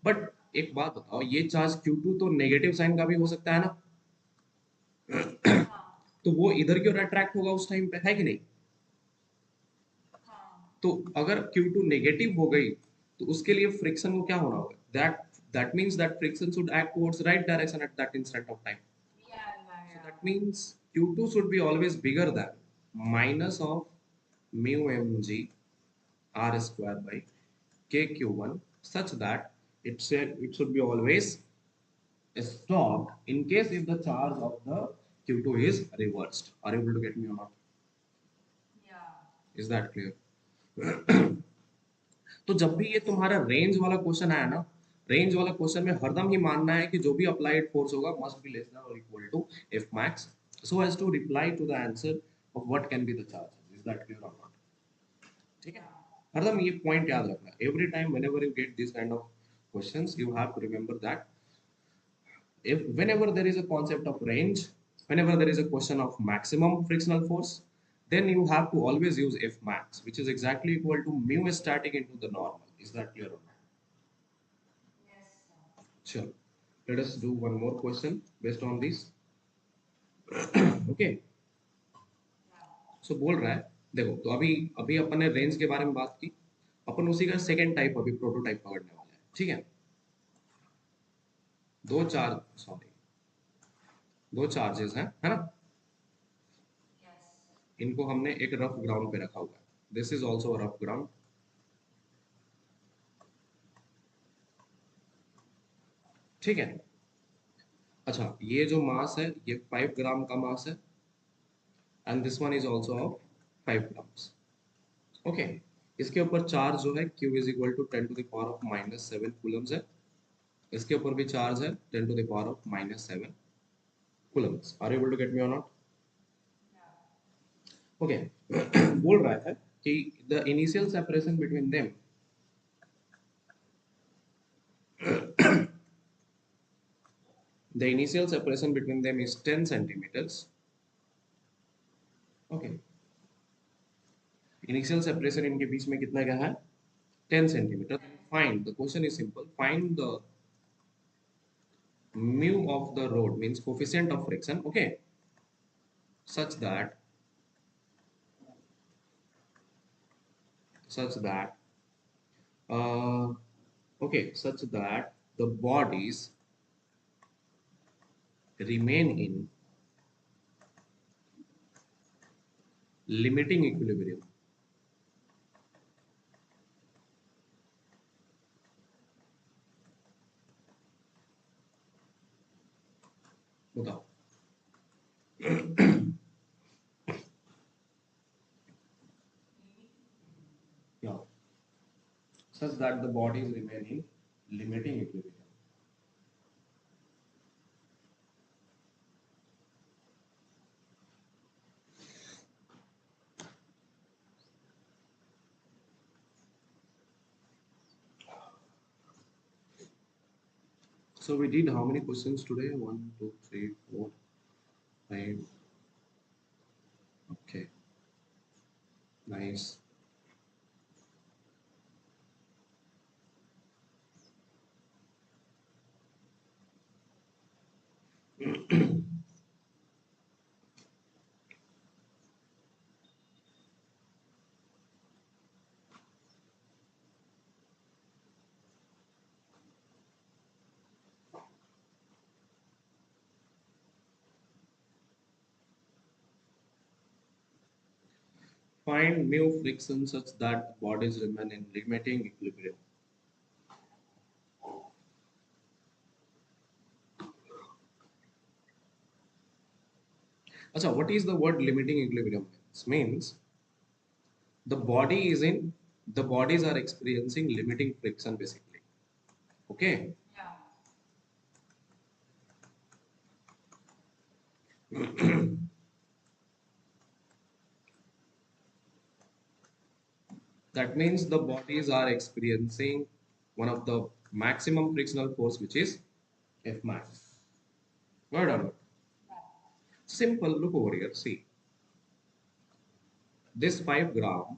But एक बात बताओ, ये charge Q2 तो negative sign का भी हो सकता है ना? हाँ. तो वो इधर की ओर अट्रैक्ट होगा उस टाइम पे, है कि नहीं? हाँ. तो अगर Q2 नेगेटिव हो गई तो उसके लिए फ्रिक्शन को क्या होना होगा? That means that friction should act towards right direction at that instant of time. Yeah, yeah, So yeah. that means Q2 should be always bigger than minus of mu mg R square by KQ1, such that it should be always stopped in case if the charge of the Q2 is reversed. Are you able to get me or not? Yeah. Is that clear? तो जब भी ये तुम्हारा range वाला question आया ना, range वाला question में हरदम ही मानना है कि जो भी अप्लाइड फोर्स होगा मस्ट बी लेस देन और equal to F max, so as to reply to the answer of what can be the charge. Is that clear और नॉट? ठीक है, Yeah. हरदम ये पॉइंट याद रखना. Every time whenever you get this kind of questions you have to remember that if whenever there is a concept of range, whenever there is a question of maximum frictional force, then you have to always use F max, which is exactly equal to mu static into the normal. Is that clear or not? Yes, sir. Sure. Let us do one more question based on this. Okay. Yeah. So बोल रहा है, देखो तो अभी अभी अपन ने range के बारे में बात की, अपन उसी का सेकेंड टाइप अभी प्रोटोटाइप पकड़ने वाले हैं. ठीक है, दो चार सॉरी दो चार्जेस हैं, है ना? Yes. इनको हमने एक रफ ग्राउंड पे रखा हुआ है. This is also rough ground. ठीक है. अच्छा, ये जो मास है ये 5 ग्राम का मास है, and this one is also of 5 grams. Okay, इसके ऊपर चार्ज जो है Q is equal to 10 to the power of -7 coulombs है. इसके ऊपर भी चार्ज है 10 to the power of -7 coulombs. Are you able to get me और नॉट? Yeah. ओके. बोल रहा है कि the initial separation between them The initial separation between them is 10 centimeters. Okay. Initial separation इनके बीच में कितना क्या है 10 centimeter. Find, the question is simple, find the mu of the rod, means coefficient of friction, okay, such that such that uh, okay, such that the bodies remain in limiting equilibrium. बताओ. Yeah, such that the bodies remain in limiting equilibrium. So we did how many questions today? 1, 2, 3, 4, 5. Okay, nice. Find mu friction such that bodies remain in limiting equilibrium. Acha, what is the word limiting equilibrium means? Means the body is in the bodies are experiencing limiting friction basically. Okay. Yeah. That means the bodies are experiencing one of the maximum frictional force, which is F max. Word or not? Yeah. Simple. Look over here. See this 5 gram.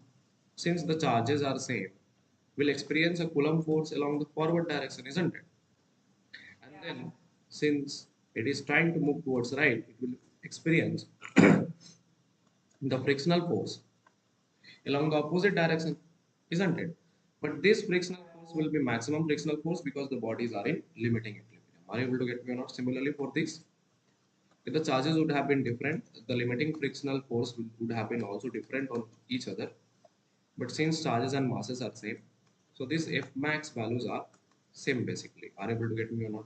Since the charges are same, will experience a Coulomb force along the forward direction, isn't it? And Yeah. then, since it is trying to move towards right, it will experience the frictional force along the opposite direction, isn't it? But this frictional force will be maximum frictional force because the bodies are in limiting equilibrium. Are you able to get me or not? Similarly, for this, if the charges would have been different, the limiting frictional force would have been also different on each other. But since charges and masses are same, so these F max values are same basically. Are you able to get me or not?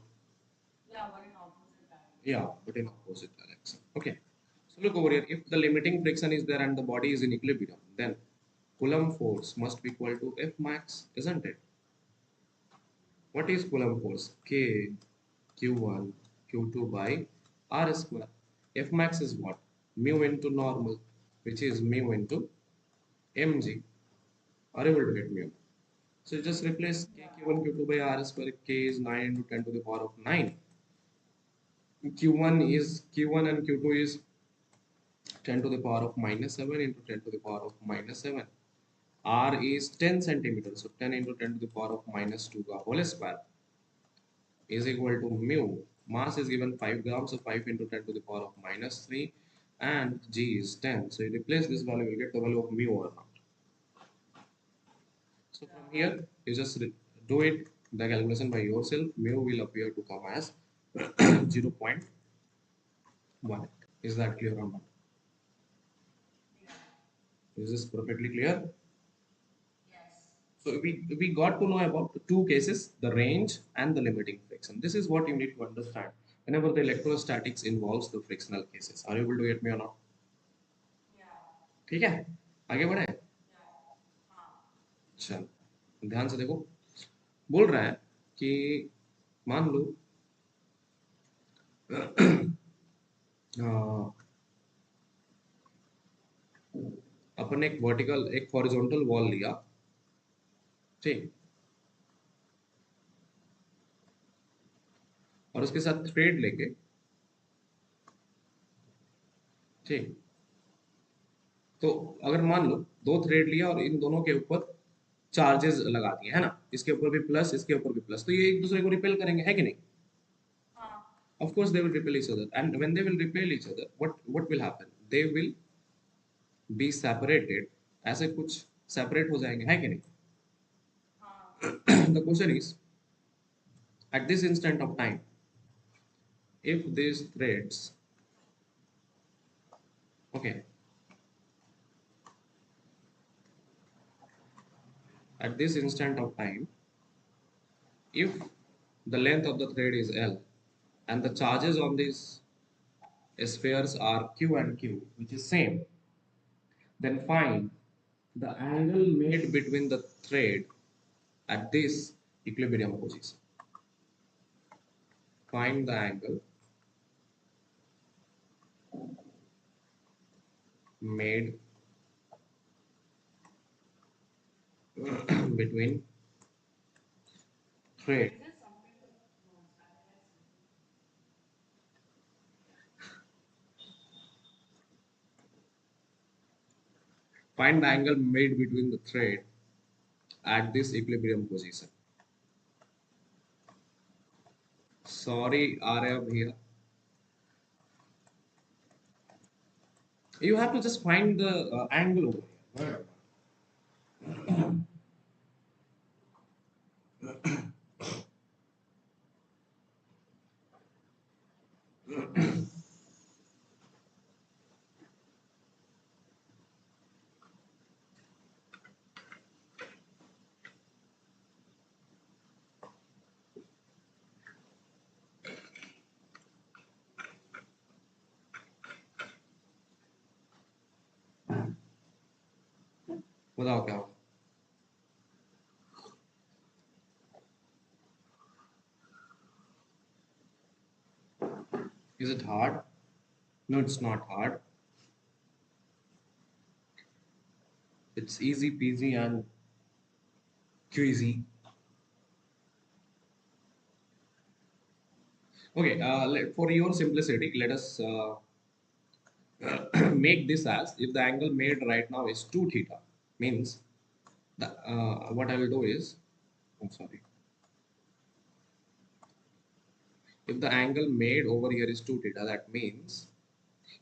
Yeah, but in opposite direction. Yeah, but in opposite direction. Okay. So look over here. If the limiting friction is there and the body is in equilibrium, then Coulomb force must be equal to F max, isn't it? What is Coulomb force? K Q1 Q2 by R square. F max is what? Mu into normal, which is mu into mg. Are you able to get me? So just replace K Yeah. Q1 Q2 by R square. K is 9 into 10 to the power of 9. Q1 and Q2 is 10 to the power of minus 7 into 10 to the power of minus 7. R is 10 centimeters. So 10 into 10 to the power of minus 2 ka whole square is equal to mu. Mass is given 5 grams. So 5 into 10 to the power of minus 3. And G is 10. So you replace this value, you get the value of mu or not. So from Yeah. here, you just do it the calculation by yourself. Mu will appear to come as 0.1. Is that clear or not? Yeah. Is this perfectly clear? Yes. So we got to know about the two cases, the range and the limiting friction. This is what you need to understand whenever the electrostatics involves the frictional cases. Are you able to get me or not? Yeah. ठीक है आगे बढ़े Yeah. हाँ. चल ध्यान से देखो बोल रहा है कि मान लो अ, अपन एक वर्टिकल एक हॉरिजॉन्टल वॉल लिया ठीक और उसके साथ थ्रेड लेके, ठीक, तो अगर मान लो दो थ्रेड लिया और इन दोनों के ऊपर चार्जेस लगा दिए, है ना, इसके ऊपर भी प्लस, इसके ऊपर भी प्लस, तो ये एक दूसरे को रिपेल करेंगे, है कि नहीं? हाँ Of course they will repel each other, and when they will repel each other, what will happen? They will be separated, ऐसे कुछ separate हो जाएंगे, है कि नहीं? हाँ The question is, at this instant of time, if these threads, okay, at this instant of time, if the length of the thread is L and the charges on these spheres are Q and Q, which is same, then find the angle made between the thread at this equilibrium position. Find the angle made between thread. is this something to no satellite system? Find the angle made between the thread at this equilibrium position. Sorry, Arya here. You have to just find the angle over here. बताओ क्या होगा? Is it hard? No, it's not hard. It's easy peasy and queasy. Okay, for your simplicity, let us make this as if the angle made right now is 2 theta, means the what I will do is, oh sorry, if the angle made over here is 2 theta, that means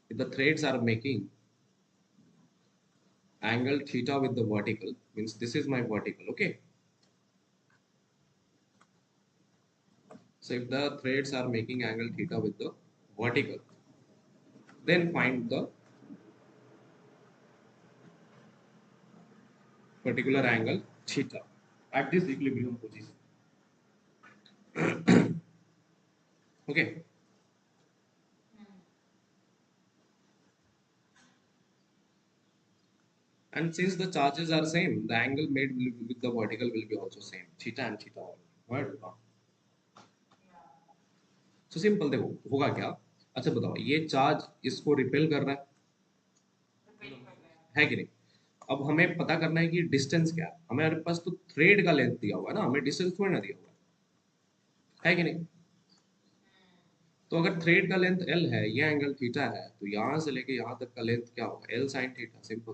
if the threads are making angle theta with the vertical, means this is my vertical, okay? So if the threads are making angle theta with the vertical, then find the particular angle theta at this equilibrium position. Okay. Hmm. And since the charges are same, the angle made with the vertical will be also same. Theta and theta only. Right? Yeah. So simple देखो होगा क्या? अच्छा बताओ, ये charge इसको repel कर रहा repel कर रहे हैं। है कि नहीं? अब हमें पता करना है कि डिस्टेंस क्या है। हमारे पास तो थ्रेड का लेंथ दिया हुआ है ना, हमें डिस्टेंस थोड़ी ना दिया हुआ है कि नहीं? तो अगर थ्रेड का लेंथ L है, ये एंगल थीटा है, तो यहाँ से लेके यहाँ तक का लेंथ क्या होगा? L sin theta, simple.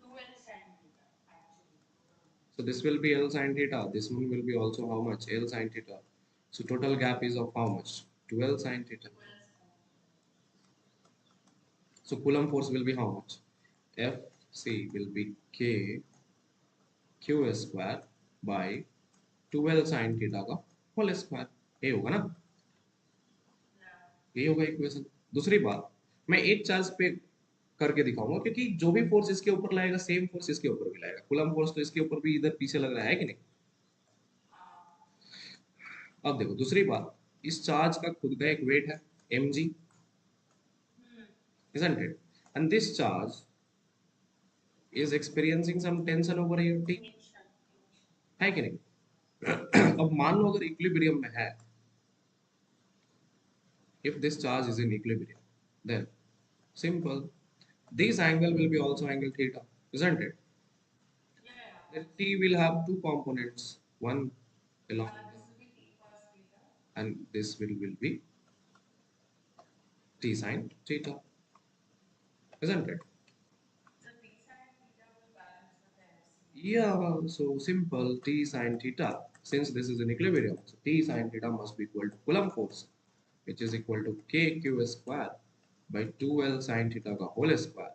2L sin theta actually. So this will be L sin theta. This one will be also how much? L sin theta. So total gap is of how much? 12 sin theta. 2L sin theta. So Coulomb force will be how much? Fc will be K Q square by 12 sin theta का whole square. ये होगा ना? Yeah. ये होगा equation. दूसरी बात, मैं एक चार्ज पे करके दिखाऊंगा, क्योंकि जो भी फोर्स इसके ऊपर लाएगा सेम फोर्स इसके ऊपर भी लाएगा. कूलम्ब फोर्स तो इसके ऊपर भी इधर पीछे लग रहा है कि नहीं? अब देखो दूसरी बात, इस चार्ज का खुद का एक वेट है mg, Hmm. isn't it? And this charge is experiencing some tension over here t, Tension. Tension. है कि नहीं? अब मान लो अगर इक्विलिब्रियम में है, if this charge is in equilibrium, then simple, this angle will be also angle theta, isn't it? Yeah, yeah. Then t will have two components, one along, This will be t cos theta. and this will be t sine theta, isn't it? So T sine theta will balance with the MC. Yeah, so simple t sine theta. Since this is in equilibrium, so t sine theta must be equal to Coulomb force, which is equal to kq square by 2l sine theta ka whole square.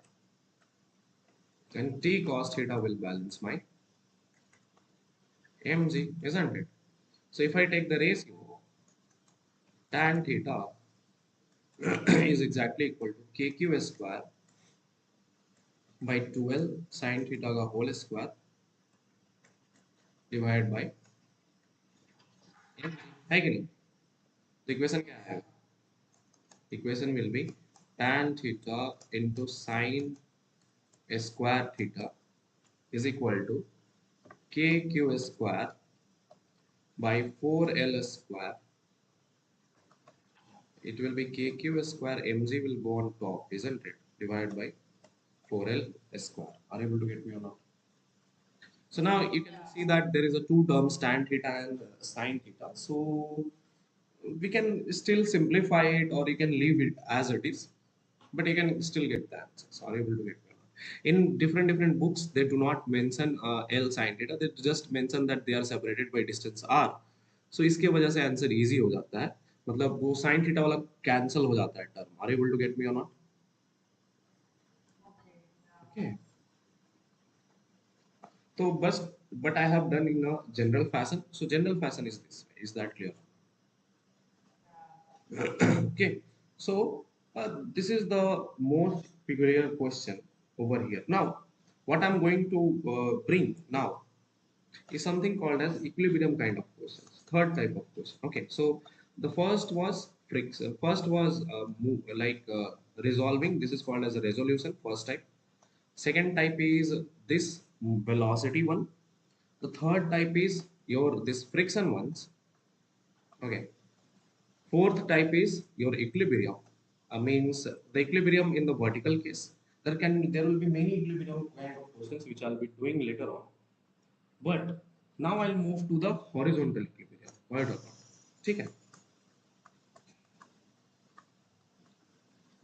And t cos theta will balance my mg, isn't it? So if I take the ratio, tan theta is exactly equal to kq square by 12 sine theta का whole square divided by mg, है कि नहीं? तो equation क्या है? Equation will be tan theta into sine square theta is equal to kq square by 4l square. It will be kq square, mg will go on top, isn't it? Divided by 4l square. Are you able to get me or not? So now you can Yeah. see that there is a two terms tan theta and sine theta. So we can still simplify it or you can leave it as it is, but you can still get the answers. Are you able to get me or not? In different books, they do not mention L sine theta. They just mention that they are separated by distance r. So इसके वजह से answer easy हो जाता है. मतलब वो sin theta वाला cancel हो जाता है term. Are you able to get me or not? Okay. Yeah. Okay. So but I have done in a general fashion. So general fashion is this way. Is that clear? Yeah. Okay. So this is the most peculiar question over here. Now, what I'm going to bring now is something called as equilibrium kind of questions. Third type of question. Okay. So the first was friction. First was resolving. This is called as a resolution. First type. Second type is this velocity one. The third type is your this friction ones. Okay. Fourth type is your equilibrium. Means the equilibrium in the vertical case. There will be many equilibrium kind of questions which I'll be doing later on. But now I'll move to the horizontal equilibrium. Right or not? ठीक है?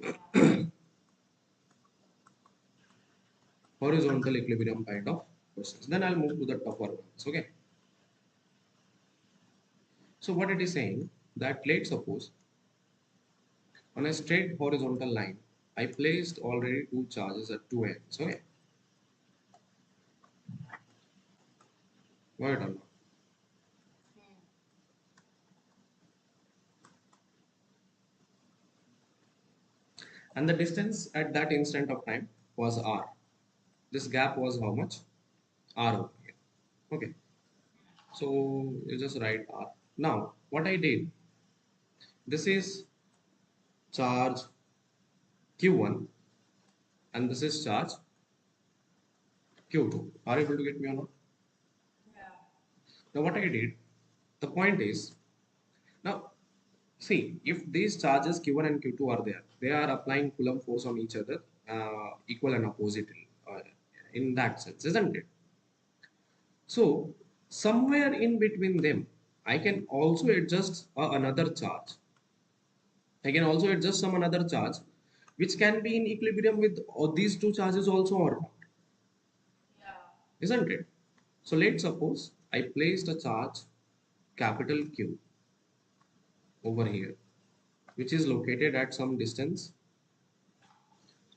Yeah. Horizontal equilibrium kind of questions. Then I'll move to the tougher ones. Okay. So what it is saying that let's suppose on a straight horizontal line, I placed already two charges at two ends. Okay. Right or not? Hmm. And the distance at that instant of time was r. This gap was how much? R over here. Okay. So you just write r. Now what I did, this is charge q1 and this is charge q2. Are you able to get me or not? Yeah. Now what I did, the point is, now see, if these charges q1 and q2 are there, they are applying Coulomb force on each other, equal and oppositely, in that sense, isn't it? So somewhere in between them, I can also adjust another charge. I can also adjust some another charge, which can be in equilibrium with these two charges also or not, Yeah. isn't it? So let's suppose I placed a charge capital Q over here, which is located at some distance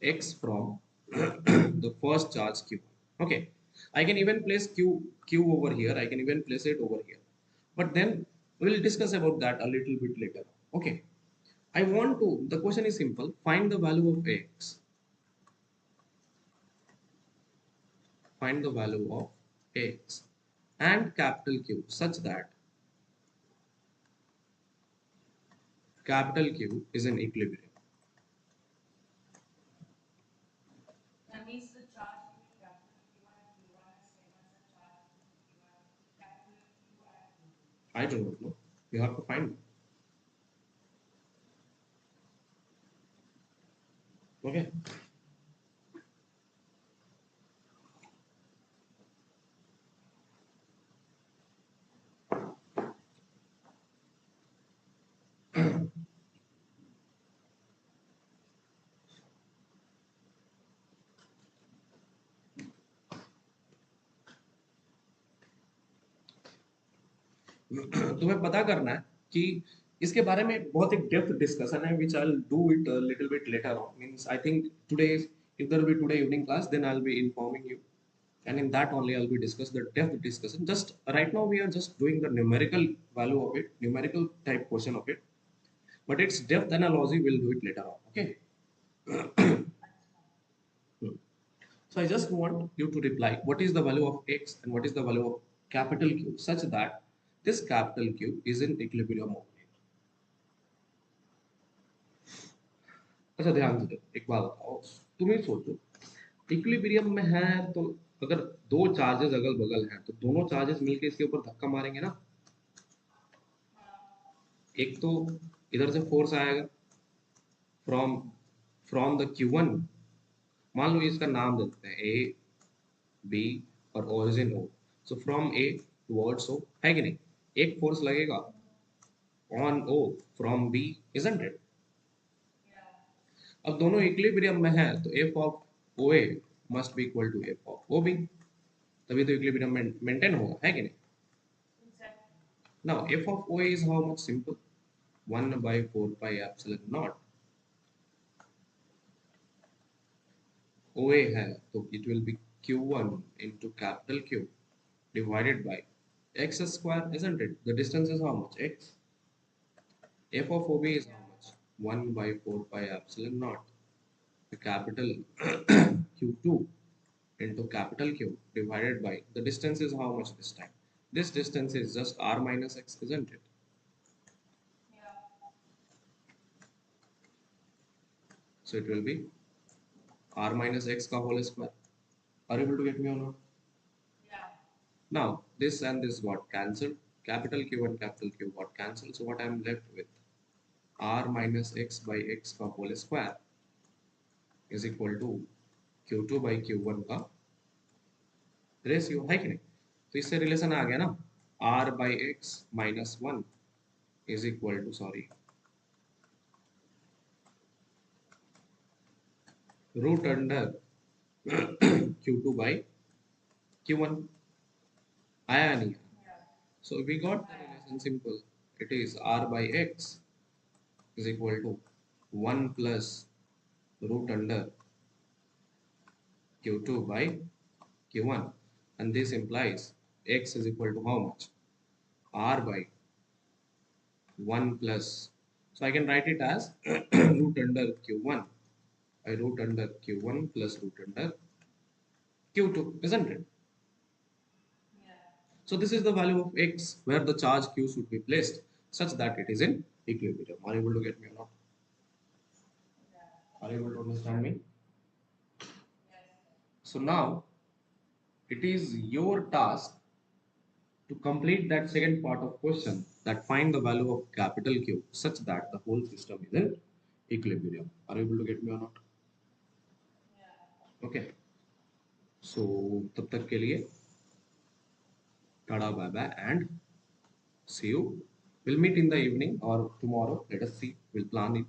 x from the first charge q. Okay, I can even place q over here. I can even place it over here. But then we'll discuss about that a little bit later. Okay, I want to. The question is simple. Find the value of x. Find the value of x and capital Q such that capital Q is in equilibrium. That means the charge between capital Q1 and Q1 is same as the charge between Q1, capital Q and Q2. I do not know. You have to find. Okay. तुम्हें पता करना है कि इसके बारे में बहुत एक डेप्थ डिस्कशन है which I'll do it a little bit later on. Means I think today if there will be today evening class, then I'll be informing you, and in that only I'll be discuss the depth discussion. Just right now we are just doing the numerical value of it, numerical type portion of it, but its depth analogy we'll do it later on. Okay. Hmm. So I just want you to reply what is the value of x and what is the value of capital Q such that this capital Q is in equilibrium only. अच्छा ध्यान से देखो, एक बात बताओ, तुम ही सोचो, equilibrium में है तो अगर दो चार्जेस अगल बगल हैं तो दोनों चार्जेस मिलके इसके ऊपर धक्का मारेंगे ना। एक तो इधर से फोर्स आएगा फ्रॉम फ्रॉम द Q1, मान लो इसका नाम देते हैं ए बी और origin O, so from A towards O, है कि नहीं, एक फोर्स लगेगा on O from B, isn't it. अब दोनों इक्विलिब्रियम में है तो F of O A must be equal to F of O B, तभी तो इक्विलिब्रियम मेंटेन होगा, है कि नहीं। Now F of O A is how much, simple 1 by 4 pi epsilon naught, O A है तो it will be Q1 into capital Q divided by x square, isn't it? The distance is how much? X. F of OB is how much? 1 by 4 pi epsilon naught. The capital Q2 into capital Q divided by the distance is how much this time? This distance is just r minus x, isn't it? So it will be r minus x ka whole square. Are you able to get me or not? Now this and this got cancelled. Capital Q and capital Q got cancelled. So what I am left with, r minus x by x का whole square is equal to Q2 by Q1 का ratio, है कि नहीं। तो इससे relation आ गया ना, r by x minus 1 is equal to, sorry, root under Q2 by Q1, आया या नहीं। So we got the relation simple. It is r by x is equal to 1 plus root under Q2 by Q1, and this implies x is equal to how much? R by 1 plus, so I can write it as root under Q1 by root under Q1 plus root under Q2, isn't it? So this is the value of x where the charge Q should be placed such that it is in equilibrium. Are you able to get me or not? Are you able to understand me? So now it is your task to complete that second part of question, that find the value of capital Q such that the whole system is in equilibrium. Are you able to get me or not? Okay. So तब तक के लिए tada bye bye and see you. We'll meet in the evening or tomorrow. Let us see. We'll plan it.